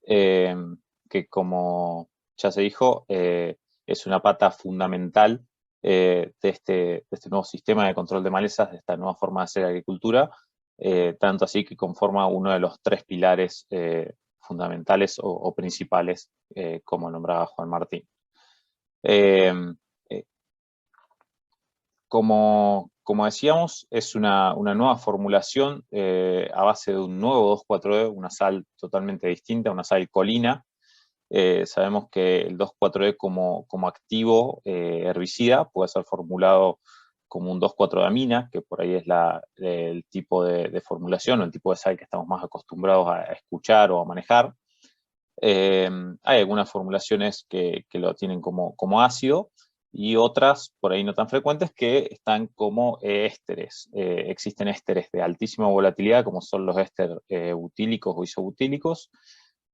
que, como ya se dijo, es una pata fundamental de este nuevo sistema de control de malezas, de esta nueva forma de hacer agricultura, tanto así que conforma uno de los 3 pilares fundamentales o principales, como nombraba Juan Martín. Como decíamos, es una nueva formulación a base de un nuevo 2,4-D, una sal totalmente distinta, una sal colina. Sabemos que el 2,4-D como activo herbicida puede ser formulado como un 2,4-D-amina, que por ahí es el tipo de formulación o el tipo de sal que estamos más acostumbrados a escuchar o a manejar. Hay algunas formulaciones que lo tienen como ácido, y otras, por ahí no tan frecuentes, que están como ésteres. Existen ésteres de altísima volatilidad, como son los ésteres butílicos o isobutílicos,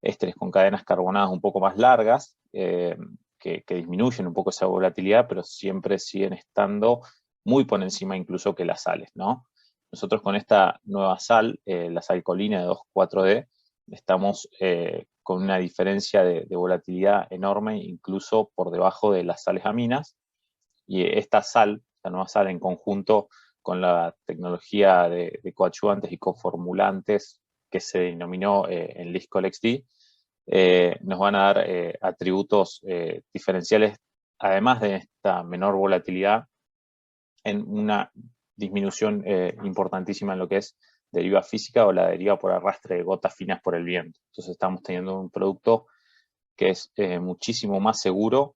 ésteres con cadenas carbonadas un poco más largas, que disminuyen un poco esa volatilidad, pero siempre siguen estando muy por encima incluso que las sales, ¿no? Nosotros con esta nueva sal, la sal colina de 2,4-D, estamos con una diferencia de volatilidad enorme, incluso por debajo de las sales aminas, y esta nueva sal, en conjunto con la tecnología de coadyuvantes y coformulantes que se denominó Enlist XD, nos van a dar atributos diferenciales, además de esta menor volatilidad, en una disminución importantísima en lo que es deriva física o la deriva por arrastre de gotas finas por el viento. Entonces estamos teniendo un producto que es muchísimo más seguro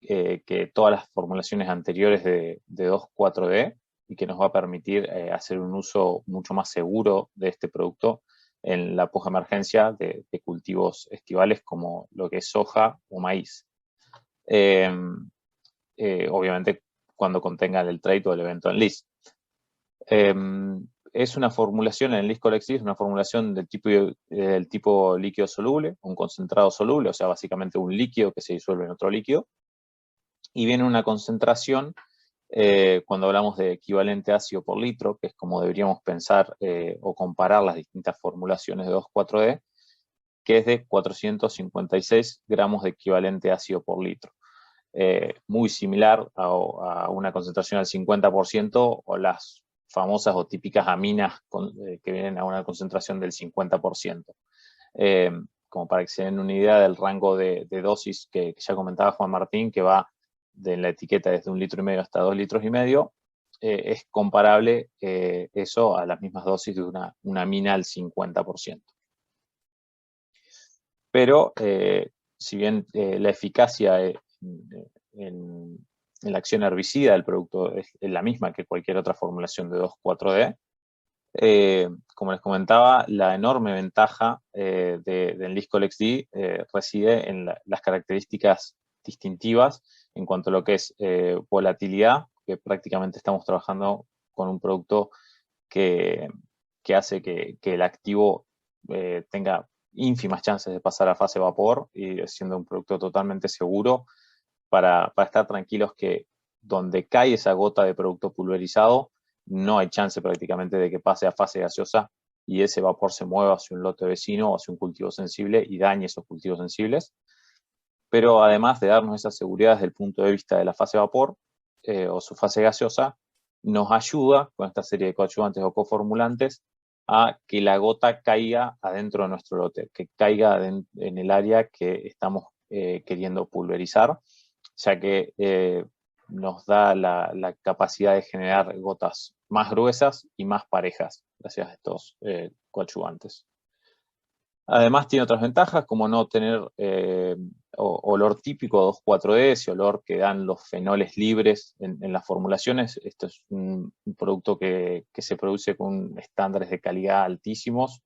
que todas las formulaciones anteriores de 2,4-D, y que nos va a permitir hacer un uso mucho más seguro de este producto en la postemergencia de cultivos estivales como lo que es soja o maíz. Obviamente cuando contengan el trait o el evento Enlist. Es una formulación en Enlist Colex D, es una formulación del tipo líquido soluble, un concentrado soluble, o sea, básicamente un líquido que se disuelve en otro líquido, y viene una concentración, cuando hablamos de equivalente ácido por litro, que es como deberíamos pensar o comparar las distintas formulaciones de 2,4-D, que es de 456 gramos de equivalente ácido por litro. Muy similar a una concentración al 50% o las famosas o típicas aminas que vienen a una concentración del 50%. Como para que se den una idea del rango de dosis que ya comentaba Juan Martín, que va de la etiqueta desde 1,5 litros hasta 2,5 litros, es comparable eso a las mismas dosis de una amina al 50%. Pero si bien la eficacia en la acción herbicida del producto es la misma que cualquier otra formulación de 2,4-D, como les comentaba, la enorme ventaja de Enlist Colex D reside en las características distintivas en cuanto a lo que es volatilidad, que prácticamente estamos trabajando con un producto que hace que el activo tenga ínfimas chances de pasar a fase vapor, y siendo un producto totalmente seguro para estar tranquilos que donde cae esa gota de producto pulverizado no hay chance prácticamente de que pase a fase gaseosa y ese vapor se mueva hacia un lote vecino o hacia un cultivo sensible y dañe esos cultivos sensibles. Pero además de darnos esa seguridad desde el punto de vista de la fase vapor o su fase gaseosa, nos ayuda con esta serie de coadyuvantes o coformulantes a que la gota caiga adentro de nuestro lote, que caiga en el área que estamos queriendo pulverizar, ya que nos da la capacidad de generar gotas más gruesas y más parejas gracias a estos coadyuvantes. Además tiene otras ventajas, como no tener olor típico 2,4-D, ese olor que dan los fenoles libres en las formulaciones. Esto es un producto que se produce con estándares de calidad altísimos,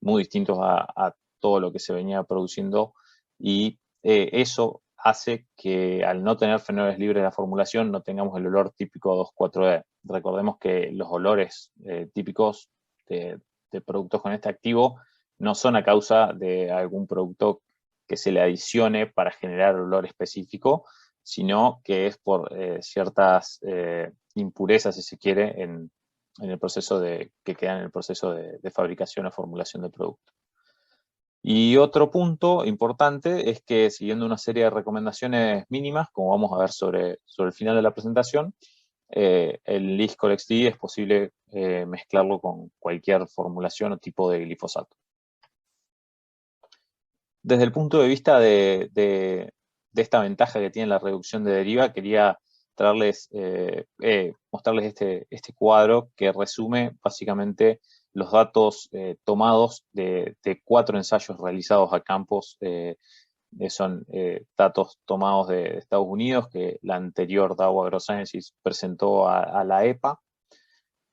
muy distintos a todo lo que se venía produciendo, y eso hace que al no tener fenoles libres en la formulación no tengamos el olor típico 2,4-D. Recordemos que los olores típicos de productos con este activo no son a causa de algún producto que se le adicione para generar olor específico, sino que es por ciertas impurezas, si se quiere, en el proceso que quedan en el proceso de fabricación o formulación del producto. Y otro punto importante es que, siguiendo una serie de recomendaciones mínimas, como vamos a ver sobre el final de la presentación, el Enlist Colex D es posible mezclarlo con cualquier formulación o tipo de glifosato. Desde el punto de vista de esta ventaja que tiene la reducción de deriva, quería mostrarles este cuadro que resume básicamente los datos tomados de 4 ensayos realizados a campos. Son datos tomados de Estados Unidos, que la anterior Dow AgroSciences presentó a la EPA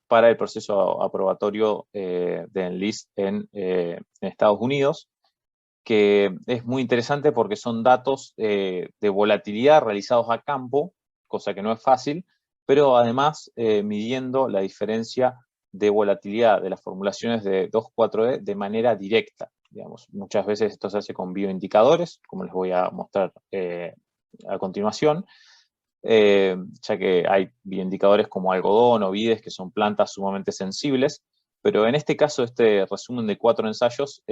para el proceso aprobatorio de Enlist en Estados Unidos, que es muy interesante porque son datos de volatilidad realizados a campo, cosa que no es fácil, pero además midiendo la diferencia de volatilidad de las formulaciones de 2,4-D de manera directa. Digamos, muchas veces esto se hace con bioindicadores, como les voy a mostrar a continuación, ya que hay bioindicadores como algodón o vides, que son plantas sumamente sensibles, pero en este caso, este resumen de 4 ensayos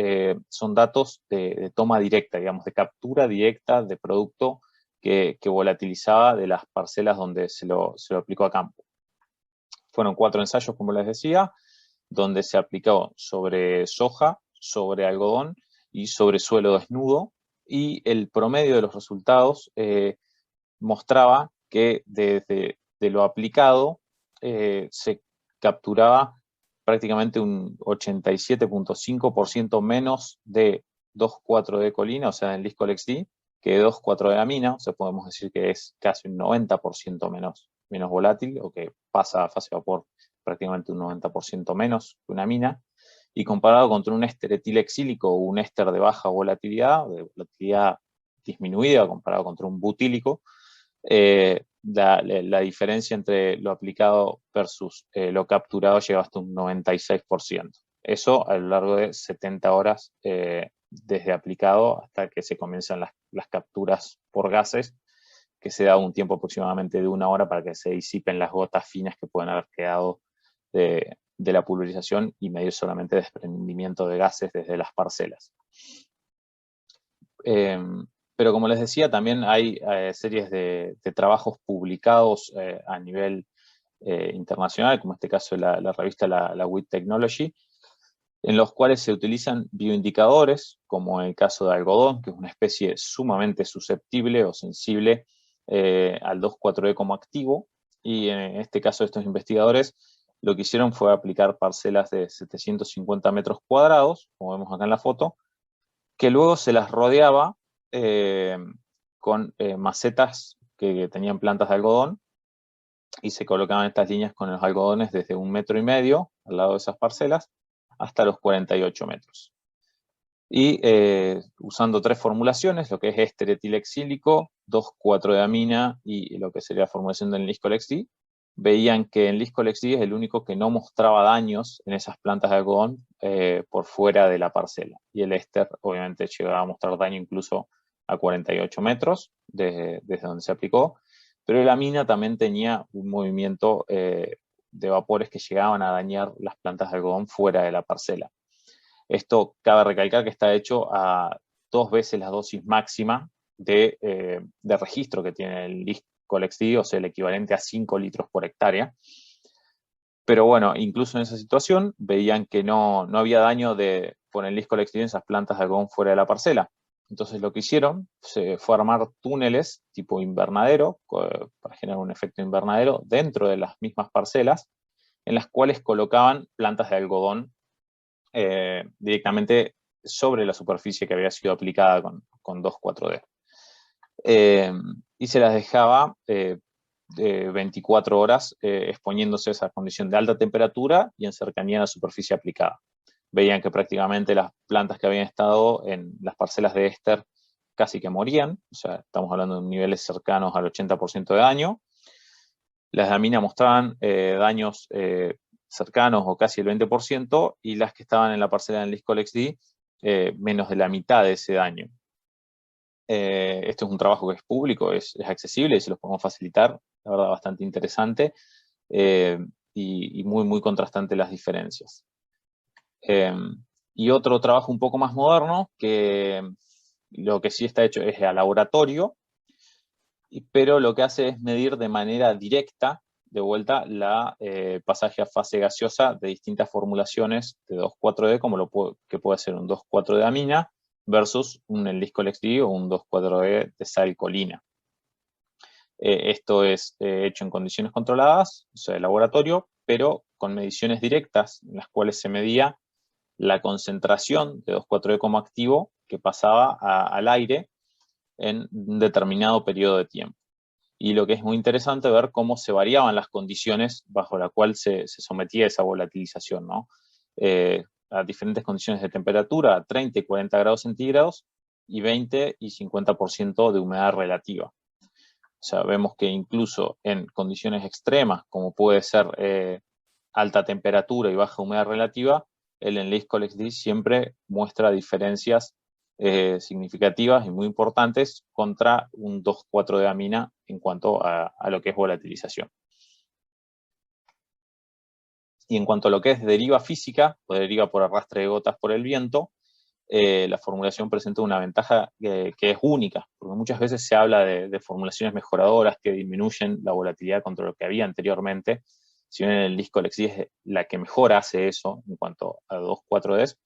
son datos de toma directa, digamos, de captura directa de producto que volatilizaba de las parcelas donde se lo aplicó a campo. Fueron 4 ensayos, como les decía, donde se aplicó sobre soja, sobre algodón y sobre suelo desnudo, y el promedio de los resultados mostraba que desde lo aplicado se capturaba prácticamente un 87,5% menos de 2,4-D colina, o sea, en Enlist Colex D, que de 2,4-D amina, o sea, podemos decir que es casi un 90% menos menos volátil, o que pasa a fase de vapor prácticamente un 90% menos que una amina, y comparado contra un éster etilexílico o un éster de baja volatilidad, de volatilidad disminuida, comparado contra un butílico, la diferencia entre lo aplicado versus lo capturado llega hasta un 96%. Eso a lo largo de 70 horas desde aplicado hasta que se comienzan las capturas por gases, que se da un tiempo aproximadamente de 1 hora para que se disipen las gotas finas que pueden haber quedado de la pulverización y medir solamente desprendimiento de gases desde las parcelas. Pero como les decía, también hay series de trabajos publicados a nivel internacional, como en este caso la revista la WIT Technology, en los cuales se utilizan bioindicadores, como en el caso de algodón, que es una especie sumamente susceptible o sensible al 2,4-D como activo, y en este caso estos investigadores lo que hicieron fue aplicar parcelas de 750 metros cuadrados, como vemos acá en la foto, que luego se las rodeaba con macetas que tenían plantas de algodón, y se colocaban estas líneas con los algodones desde 1,5 metros al lado de esas parcelas hasta los 48 metros. Y usando 3 formulaciones, lo que es éster etilexílico, 2,4-deamina y lo que sería la formulación del Liscolex-D, veían que el Liscolex-D es el único que no mostraba daños en esas plantas de algodón por fuera de la parcela. Y el éster obviamente llegaba a mostrar daño incluso a 48 metros desde donde se aplicó, pero la amina también tenía un movimiento de vapores que llegaban a dañar las plantas de algodón fuera de la parcela. Esto cabe recalcar que está hecho a 2 veces la dosis máxima de registro que tiene el Liscolex-D, o sea, el equivalente a 5 litros por hectárea. Pero bueno, incluso en esa situación veían que no había daño por el Liscolex-D en esas plantas de algodón fuera de la parcela. Entonces lo que hicieron fue armar túneles tipo invernadero, para generar un efecto invernadero dentro de las mismas parcelas, en las cuales colocaban plantas de algodón directamente sobre la superficie que había sido aplicada con 2,4-D. Y se las dejaba 24 horas exponiéndose a esa condición de alta temperatura y en cercanía a la superficie aplicada. Veían que prácticamente las plantas que habían estado en las parcelas de éster casi que morían, o sea, estamos hablando de niveles cercanos al 80% de daño. Las de amina mostraban daños cercanos o casi el 20%, y las que estaban en la parcela del Liscolex-D menos de la mitad de ese daño. Esto es un trabajo que es público, es accesible y se los podemos facilitar, la verdad bastante interesante y muy, muy contrastante las diferencias. Y otro trabajo un poco más moderno, que lo que sí está hecho es a laboratorio, pero lo que hace es medir de manera directa, de vuelta, la pasaje a fase gaseosa de distintas formulaciones de 2,4-D, como que puede ser un 2,4-D amina versus un Liscolex-D o un 2,4-D de sal colina. Esto es hecho en condiciones controladas, o sea, de laboratorio, pero con mediciones directas, en las cuales se medía la concentración de 2,4-D como activo que pasaba al aire en un determinado periodo de tiempo. Y lo que es muy interesante ver cómo se variaban las condiciones bajo las cuales se sometía esa volatilización, ¿no? A diferentes condiciones de temperatura, 30 y 40 grados centígrados, y 20 y 50% de humedad relativa. O sea, vemos que incluso en condiciones extremas, como puede ser alta temperatura y baja humedad relativa, el Liscolex-D siempre muestra diferencias significativas y muy importantes contra un 2,4-D amina en cuanto a lo que es volatilización. Y en cuanto a lo que es deriva física, o deriva por arrastre de gotas por el viento, la formulación presenta una ventaja que es única, porque muchas veces se habla de formulaciones mejoradoras que disminuyen la volatilidad contra lo que había anteriormente. Si bien el Liscolex-D es la que mejor hace eso en cuanto a 2,4-Ds,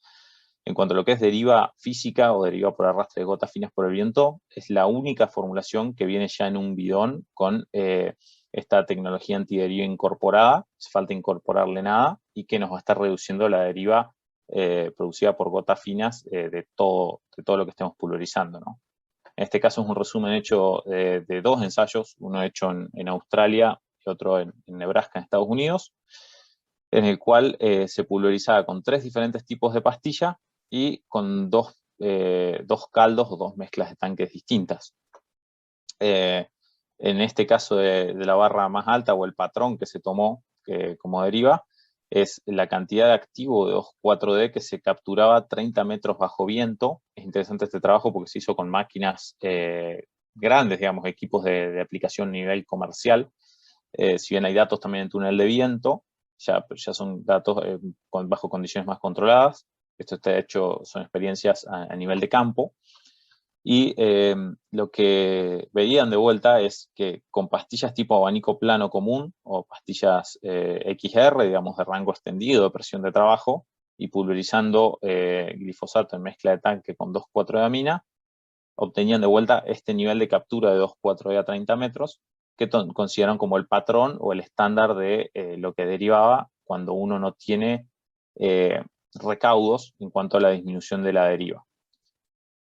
en cuanto a lo que es deriva física o deriva por arrastre de gotas finas por el viento, es la única formulación que viene ya en un bidón con esta tecnología antideriva incorporada, hace falta incorporarle nada, y que nos va a estar reduciendo la deriva producida por gotas finas de todo lo que estemos pulverizando, ¿no? En este caso es un resumen hecho de 2 ensayos, uno hecho en Australia y otro en Nebraska, en Estados Unidos, en el cual se pulverizaba con 3 diferentes tipos de pastilla y con dos caldos o 2 mezclas de tanques distintas. En este caso de la barra más alta o el patrón que se tomó como deriva, es la cantidad de activo de 2,4-D que se capturaba a 30 metros bajo viento. Es interesante este trabajo porque se hizo con máquinas grandes, digamos, equipos de aplicación a nivel comercial. Si bien hay datos también en túnel de viento, ya son datos bajo condiciones más controladas. Esto está hecho, son experiencias a nivel de campo. Y lo que veían de vuelta es que con pastillas tipo abanico plano común o pastillas XR, digamos de rango extendido de presión de trabajo, y pulverizando glifosato en mezcla de tanque con 2,4-D-amina, obtenían de vuelta este nivel de captura de 2,4-D a 30 metros, que consideran como el patrón o el estándar de lo que derivaba cuando uno no tiene recaudos en cuanto a la disminución de la deriva.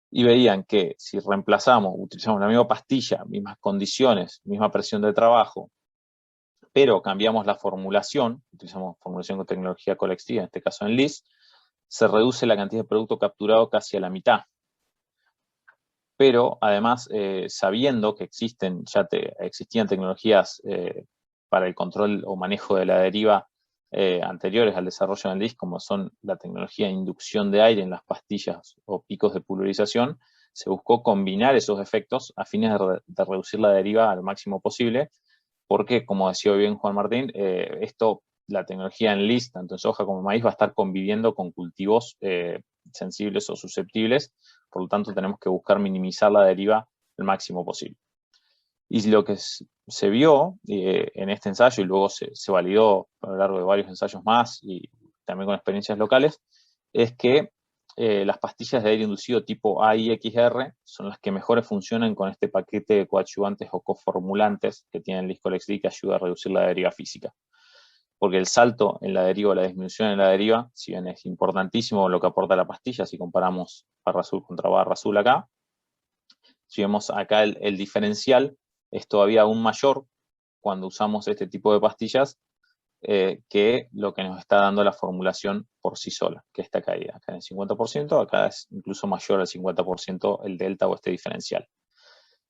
Y veían que si utilizamos la misma pastilla, mismas condiciones, misma presión de trabajo, pero cambiamos la formulación, utilizamos formulación con tecnología colectiva, en este caso en LIS, se reduce la cantidad de producto capturado casi a la mitad. Pero además, sabiendo que existían tecnologías para el control o manejo de la deriva anteriores al desarrollo del LIS, como son la tecnología de inducción de aire en las pastillas o picos de pulverización, se buscó combinar esos efectos a fines de reducir la deriva al máximo posible, porque, como decía bien Juan Martín, la tecnología en LIS, tanto en soja como en maíz, va a estar conviviendo con cultivos sensibles o susceptibles, por lo tanto tenemos que buscar minimizar la deriva al máximo posible. Y lo que se vio en este ensayo, y luego se validó a lo largo de varios ensayos más, y también con experiencias locales, es que las pastillas de aire inducido tipo AIXR son las que mejores funcionan con este paquete de coadyuvantes o coformulantes que tiene el Liscolex-D, que ayuda a reducir la deriva física. Porque el salto en la deriva, la disminución en la deriva, si bien es importantísimo lo que aporta la pastilla, si comparamos barra azul contra barra azul acá, si vemos acá el diferencial es todavía aún mayor cuando usamos este tipo de pastillas que lo que nos está dando la formulación por sí sola, que esta caída. Acá en el 50%, acá es incluso mayor al 50% el delta o este diferencial.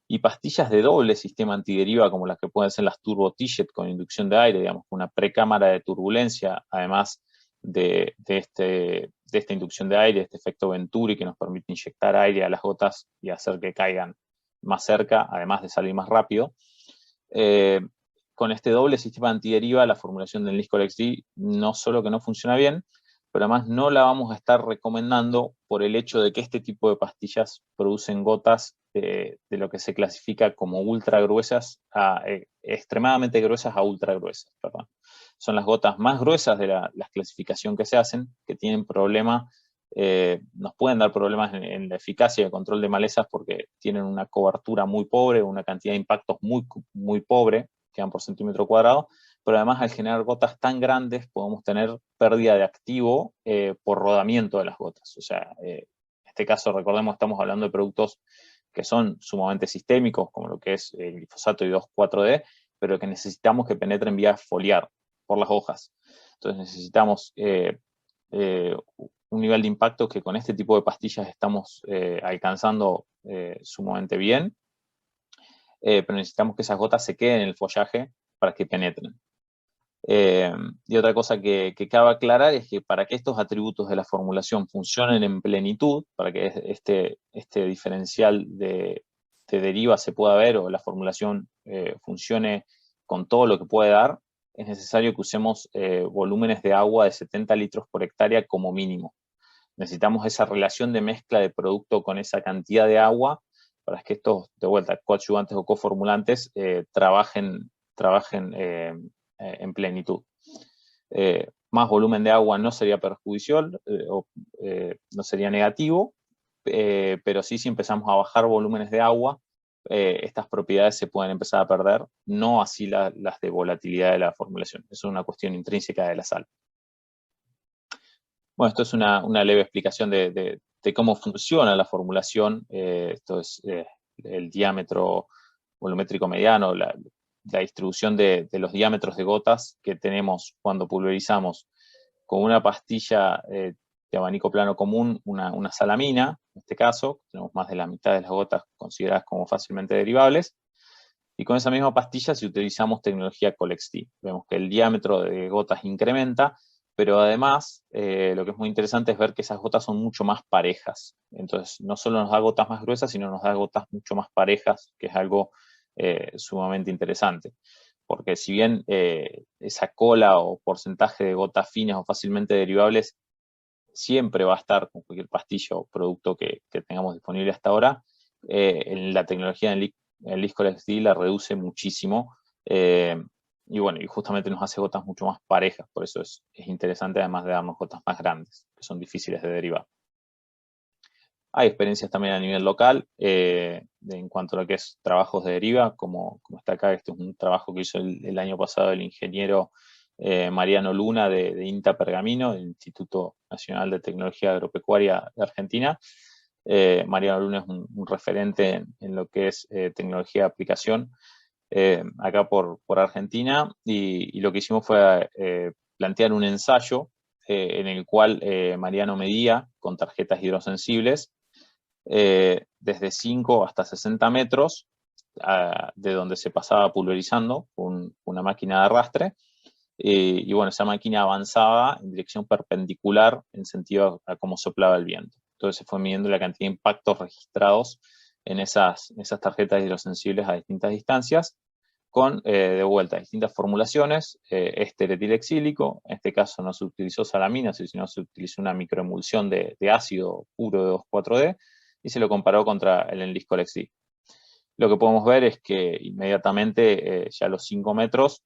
Y pastillas de doble sistema antideriva, como las que pueden ser las Turbo T-Jet con inducción de aire, digamos, con una precámara de turbulencia, además de esta inducción de aire, este efecto Venturi que nos permite inyectar aire a las gotas y hacer que caigan más cerca, además de salir más rápido. Con este doble sistema antideriva, la formulación del Liscolex-D no solo que no funciona bien, pero además no la vamos a estar recomendando por el hecho de que este tipo de pastillas producen gotas de lo que se clasifica como ultra gruesas, extremadamente gruesas a ultra gruesas, perdón. Son las gotas más gruesas de la clasificación que se hacen, que tienen problemas, nos pueden dar problemas en la eficacia y el control de malezas porque tienen una cobertura muy pobre, una cantidad de impactos muy, muy pobre, quedan por centímetro cuadrado, pero además al generar gotas tan grandes podemos tener pérdida de activo por rodamiento de las gotas. O sea, en este caso, recordemos, estamos hablando de productos que son sumamente sistémicos, como lo que es el glifosato y 2,4-D, pero que necesitamos que penetren vía foliar por las hojas. Entonces necesitamos un nivel de impacto que con este tipo de pastillas estamos alcanzando sumamente bien, pero necesitamos que esas gotas se queden en el follaje para que penetren. Y otra cosa que cabe aclarar es que para que estos atributos de la formulación funcionen en plenitud, para que este diferencial de deriva se pueda ver o la formulación funcione con todo lo que puede dar, es necesario que usemos volúmenes de agua de 70 litros por hectárea como mínimo. Necesitamos esa relación de mezcla de producto con esa cantidad de agua para que estos, de vuelta, coadyuvantes o coformulantes trabajen en plenitud. Más volumen de agua no sería perjudicial no sería negativo, pero sí, si empezamos a bajar volúmenes de agua, estas propiedades se pueden empezar a perder, no así las de volatilidad de la formulación. Eso es una cuestión intrínseca de la sal. Bueno, esto es una leve explicación de cómo funciona la formulación. Esto es el diámetro volumétrico mediano, la distribución de los diámetros de gotas que tenemos cuando pulverizamos con una pastilla de abanico plano común, una salamina, en este caso, tenemos más de la mitad de las gotas consideradas como fácilmente derivables, y con esa misma pastilla, si utilizamos tecnología ColexD, vemos que el diámetro de gotas incrementa, pero además, lo que es muy interesante es ver que esas gotas son mucho más parejas. Entonces, no solo nos da gotas más gruesas, sino nos da gotas mucho más parejas, que es algo sumamente interesante. Porque si bien esa cola o porcentaje de gotas finas o fácilmente derivables siempre va a estar con cualquier pastilla o producto que tengamos disponible hasta ahora, en la tecnología del LISCOLEX-D la reduce muchísimo. Y bueno, y justamente nos hace gotas mucho más parejas, por eso es interesante, además de darnos gotas más grandes, que son difíciles de derivar. Hay experiencias también a nivel local, en cuanto a lo que es trabajos de deriva, como está acá, este es un trabajo que hizo el año pasado el ingeniero Mariano Luna de INTA Pergamino, del Instituto Nacional de Tecnología Agropecuaria de Argentina. Mariano Luna es un referente en lo que es tecnología de aplicación acá por Argentina, y lo que hicimos fue plantear un ensayo en el cual Mariano medía con tarjetas hidrosensibles desde 5 hasta 60 metros de donde se pasaba pulverizando con una máquina de arrastre, y bueno, esa máquina avanzaba en dirección perpendicular en sentido a cómo soplaba el viento. Entonces se fue midiendo la cantidad de impactos registrados en esas tarjetas hidrosensibles a distintas distancias, con, de vuelta, distintas formulaciones, etilexílico, en este caso no se utilizó salamina, sino se utilizó una microemulsión de ácido puro de 2,4-D, y se lo comparó contra el LISCOLEX-D. Lo que podemos ver es que inmediatamente, ya a los 5 metros,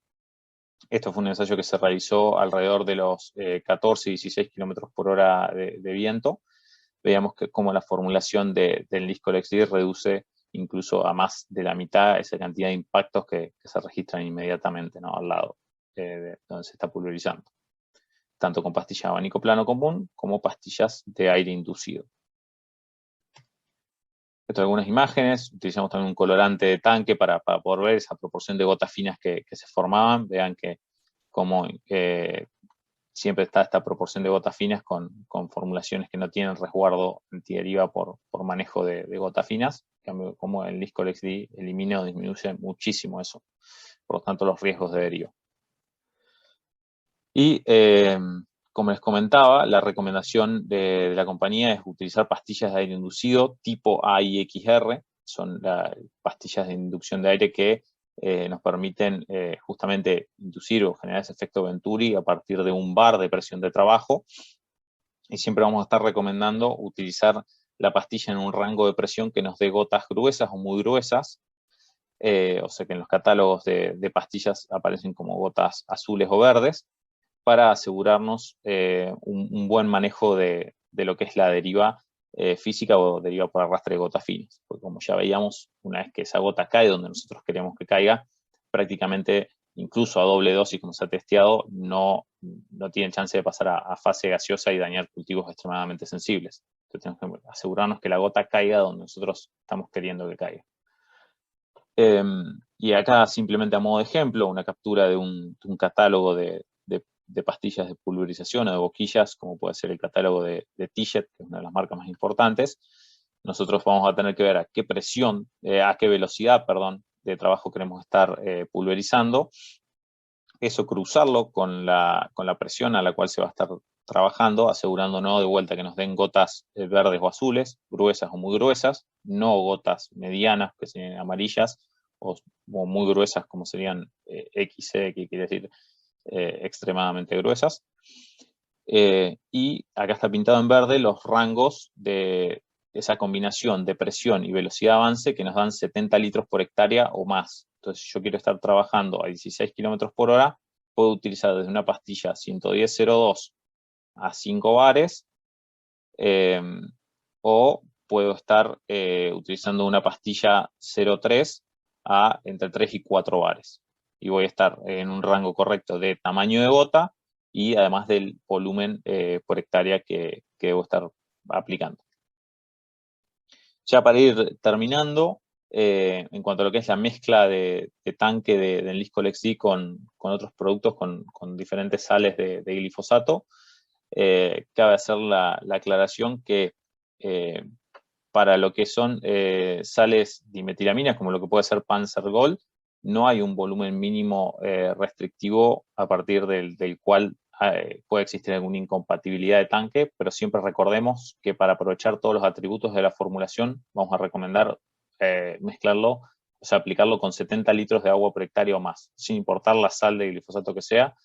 esto fue un ensayo que se realizó alrededor de los 14 y 16 kilómetros por hora de viento, veíamos que como la formulación del LISCOLEX-D reduce incluso a más de la mitad esa cantidad de impactos que se registran inmediatamente, ¿no?, al lado de donde se está pulverizando, tanto con pastillas de abanico plano común como pastillas de aire inducido. Esto algunas imágenes, utilizamos también un colorante de tanque para poder ver esa proporción de gotas finas que se formaban. Vean que como siempre está esta proporción de gotas finas con formulaciones que no tienen resguardo antideriva por manejo de gotas finas. En cambio, como el LISCOLEX-D elimina o disminuye muchísimo eso. Por lo tanto, los riesgos de deriva. Y como les comentaba, la recomendación de la compañía es utilizar pastillas de aire inducido tipo AIXR. Son las pastillas de inducción de aire que nos permiten justamente inducir o generar ese efecto Venturi a partir de un bar de presión de trabajo. Y siempre vamos a estar recomendando utilizar la pastilla en un rango de presión que nos dé gotas gruesas o muy gruesas. O sea que en los catálogos de pastillas aparecen como gotas azules o verdes, para asegurarnos un buen manejo de lo que es la deriva física o deriva por arrastre de gotas finas. Porque como ya veíamos, una vez que esa gota cae donde nosotros queremos que caiga, prácticamente incluso a doble dosis, como se ha testeado, no tiene chance de pasar a fase gaseosa y dañar cultivos extremadamente sensibles. Entonces tenemos que asegurarnos que la gota caiga donde nosotros estamos queriendo que caiga. Y acá simplemente a modo de ejemplo, una captura de un catálogo de pastillas de pulverización o de boquillas, como puede ser el catálogo de T-Jet, que es una de las marcas más importantes. Nosotros vamos a tener que ver a qué presión, a qué velocidad, perdón, de trabajo queremos estar pulverizando. Eso cruzarlo con la presión a la cual se va a estar trabajando, asegurándonos de vuelta que nos den gotas verdes o azules, gruesas o muy gruesas, no gotas medianas, que serían amarillas, o muy gruesas, como serían XC, que quiere decir extremadamente gruesas. Y acá está pintado en verde los rangos de esa combinación de presión y velocidad de avance que nos dan 70 litros por hectárea o más. Entonces, si yo quiero estar trabajando a 16 kilómetros por hora, puedo utilizar desde una pastilla 110-02 a 5 bares, o puedo estar utilizando una pastilla 0,3 a entre 3 y 4 bares. Y voy a estar en un rango correcto de tamaño de gota y además del volumen por hectárea que debo estar aplicando. Ya para ir terminando, en cuanto a lo que es la mezcla de tanque de Enlist Colex-D con otros productos, con diferentes sales de glifosato, cabe hacer la aclaración que para lo que son sales dimetilaminas, como lo que puede ser Panzer Gold, no hay un volumen mínimo restrictivo a partir del cual puede existir alguna incompatibilidad de tanque, pero siempre recordemos que para aprovechar todos los atributos de la formulación, vamos a recomendar mezclarlo, o sea, aplicarlo con 70 litros de agua por hectárea o más, sin importar la sal de glifosato que sea.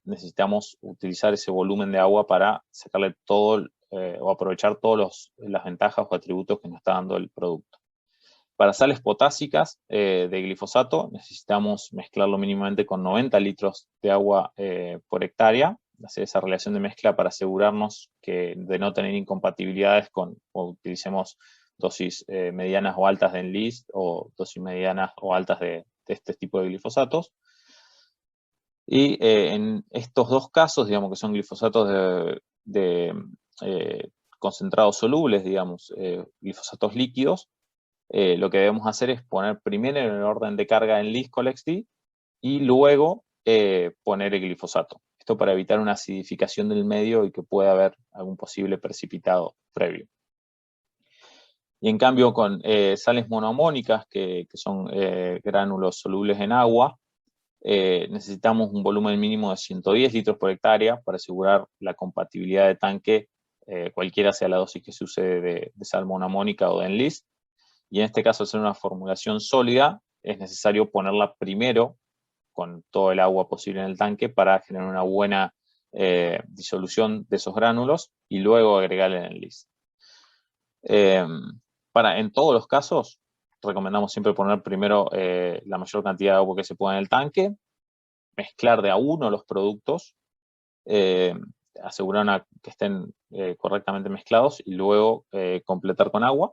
Necesitamos utilizar ese volumen de agua para sacarle todo o aprovechar todas las ventajas o atributos que nos está dando el producto. Para sales potásicas de glifosato necesitamos mezclarlo mínimamente con 90 litros de agua por hectárea, hacer esa relación de mezcla para asegurarnos de no tener incompatibilidades o utilicemos dosis medianas o altas de Enlist o dosis medianas o altas de este tipo de glifosatos. Y en estos dos casos, digamos que son glifosatos concentrados solubles, digamos, glifosatos líquidos, lo que debemos hacer es poner primero en el orden de carga Enlist Colex-D y luego poner el glifosato. Esto para evitar una acidificación del medio y que pueda haber algún posible precipitado previo. Y en cambio con sales monoamónicas, que son gránulos solubles en agua, necesitamos un volumen mínimo de 110 litros por hectárea para asegurar la compatibilidad de tanque, cualquiera sea la dosis que se use de sal monoamónica o de Enlist. Y en este caso, al ser una formulación sólida, es necesario ponerla primero con todo el agua posible en el tanque para generar una buena disolución de esos gránulos y luego agregarle en Enlist. En todos los casos, recomendamos siempre poner primero la mayor cantidad de agua que se pueda en el tanque, mezclar de a uno los productos, asegurar que estén correctamente mezclados y luego completar con agua.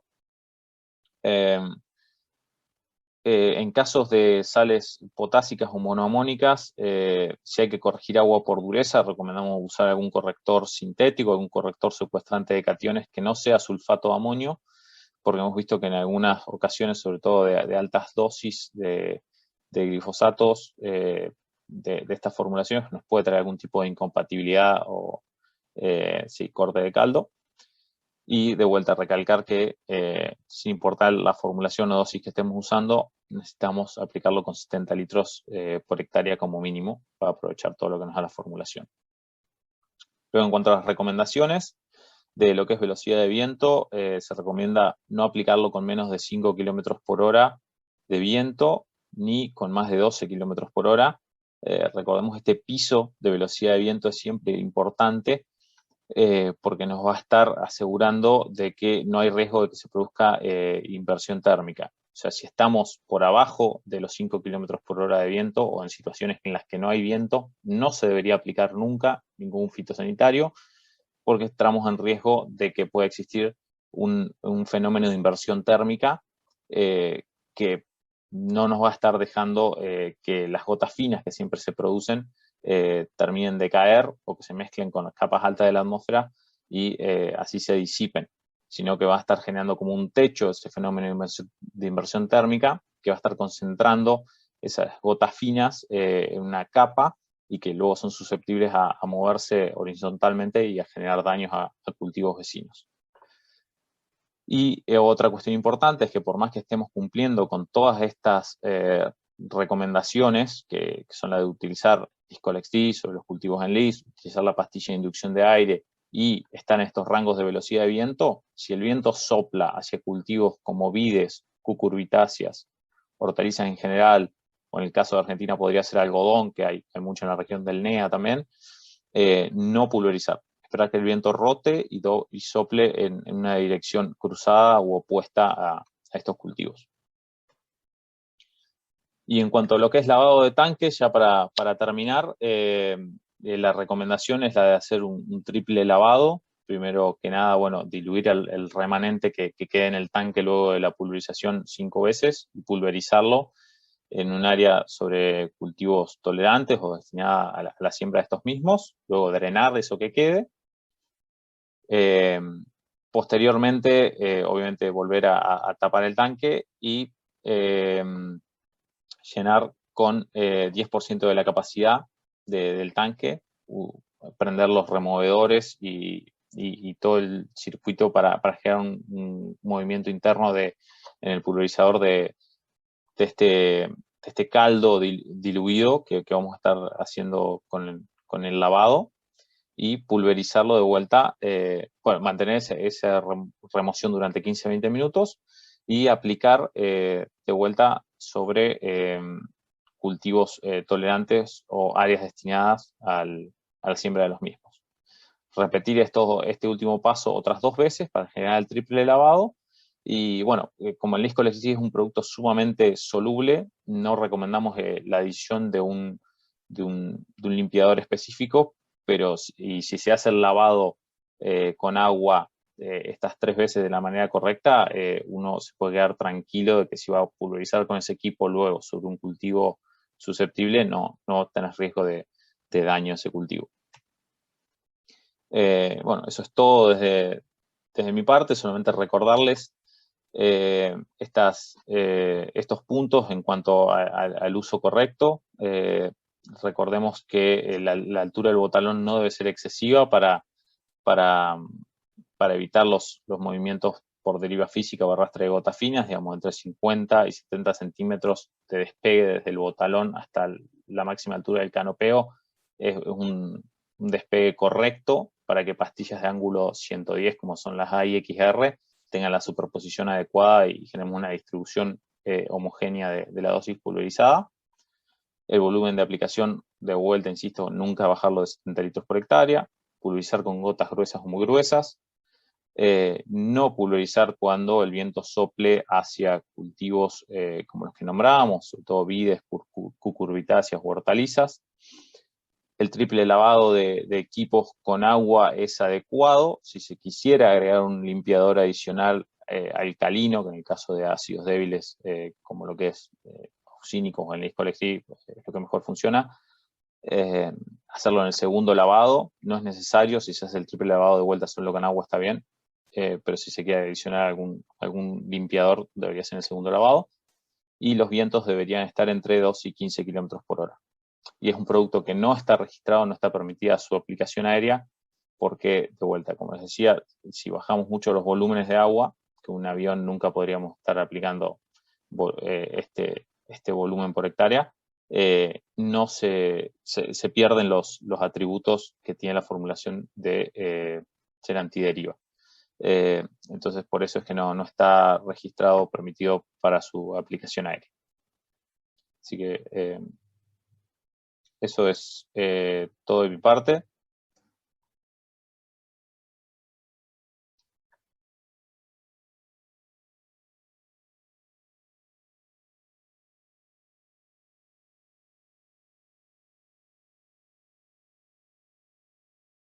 En casos de sales potásicas o monoamónicas, si hay que corregir agua por dureza, recomendamos usar algún corrector sintético, algún corrector secuestrante de cationes que no sea sulfato de amonio, porque hemos visto que en algunas ocasiones, sobre todo de altas dosis de glifosatos, de estas formulaciones, nos puede traer algún tipo de incompatibilidad o corte de caldo. Y de vuelta a recalcar que sin importar la formulación o dosis que estemos usando, necesitamos aplicarlo con 70 litros por hectárea como mínimo para aprovechar todo lo que nos da la formulación. Luego, en cuanto a las recomendaciones de lo que es velocidad de viento, se recomienda no aplicarlo con menos de 5 km por hora de viento ni con más de 12 km por hora. Recordemos que este piso de velocidad de viento es siempre importante porque nos va a estar asegurando de que no hay riesgo de que se produzca inversión térmica. O sea, si estamos por abajo de los 5 km por hora de viento o en situaciones en las que no hay viento, no se debería aplicar nunca ningún fitosanitario porque estamos en riesgo de que pueda existir un fenómeno de inversión térmica que no nos va a estar dejando que las gotas finas que siempre se producen terminen de caer o que se mezclen con las capas altas de la atmósfera y así se disipen, sino que va a estar generando como un techo ese fenómeno de inversión térmica que va a estar concentrando esas gotas finas en una capa y que luego son susceptibles a moverse horizontalmente y a generar daños a cultivos vecinos. Y otra cuestión importante es que por más que estemos cumpliendo con todas estas recomendaciones, que son la de utilizar Colex-D sobre los cultivos Enlist, utilizar la pastilla de inducción de aire y estar en estos rangos de velocidad de viento, si el viento sopla hacia cultivos como vides, cucurbitáceas, hortalizas en general, o en el caso de Argentina podría ser algodón, que hay mucho en la región del NEA también, no pulverizar. Esperar que el viento rote y sople en una dirección cruzada u opuesta a estos cultivos. Y en cuanto a lo que es lavado de tanques, ya para terminar, la recomendación es la de hacer un triple lavado. Primero que nada, bueno, diluir el remanente que quede en el tanque luego de la pulverización 5 veces y pulverizarlo en un área sobre cultivos tolerantes o destinada a la siembra de estos mismos. Luego drenar eso que quede. Posteriormente, obviamente, volver a tapar el tanque y llenar con 10% de la capacidad del tanque, prender los removedores y todo el circuito para generar un movimiento interno en el pulverizador de este caldo diluido que vamos a estar haciendo con el lavado, y pulverizarlo de vuelta, mantener esa remoción durante 15-20 minutos y aplicar de vuelta sobre cultivos tolerantes o áreas destinadas a la siembra de los mismos. Repetir este último paso otras 2 veces para generar el triple lavado. Y bueno, como el Lisco es un producto sumamente soluble, no recomendamos la adición de un limpiador específico, pero si se hace el lavado con agua estas 3 veces de la manera correcta, uno se puede quedar tranquilo de que si va a pulverizar con ese equipo luego sobre un cultivo susceptible, no tenés riesgo de daño a ese cultivo. Bueno, eso es todo desde mi parte. Solamente recordarles estos puntos en cuanto al uso correcto. Recordemos que la altura del botalón no debe ser excesiva para evitar los movimientos por deriva física o arrastre de gotas finas, digamos, entre 50 y 70 centímetros de despegue desde el botalón hasta la máxima altura del canopeo. Es un despegue correcto para que pastillas de ángulo 110, como son las A y XR, tengan la superposición adecuada y generemos una distribución homogénea de la dosis pulverizada. El volumen de aplicación, de vuelta, insisto, nunca bajarlo de 70 litros por hectárea. Pulverizar con gotas gruesas o muy gruesas. No pulverizar cuando el viento sople hacia cultivos como los que nombramos, sobre todo vides, cucurbitáceas u hortalizas. El triple lavado de equipos con agua es adecuado. Si se quisiera agregar un limpiador adicional alcalino, que en el caso de ácidos débiles, como lo que es oxínicos o el Lisco es lo que mejor funciona, hacerlo en el segundo lavado. No es necesario. Si se hace el triple lavado de vuelta solo con agua está bien, pero si se quiere adicionar algún limpiador, debería ser en el segundo lavado. Y los vientos deberían estar entre 2 y 15 kilómetros por hora. Y es un producto que no está registrado, no está permitida su aplicación aérea, porque, de vuelta, como les decía, si bajamos mucho los volúmenes de agua, que un avión nunca podríamos estar aplicando este volumen por hectárea, no se pierden los atributos que tiene la formulación de ser antideriva. Entonces, por eso es que no está registrado o permitido para su aplicación aérea. Así que eso es todo de mi parte.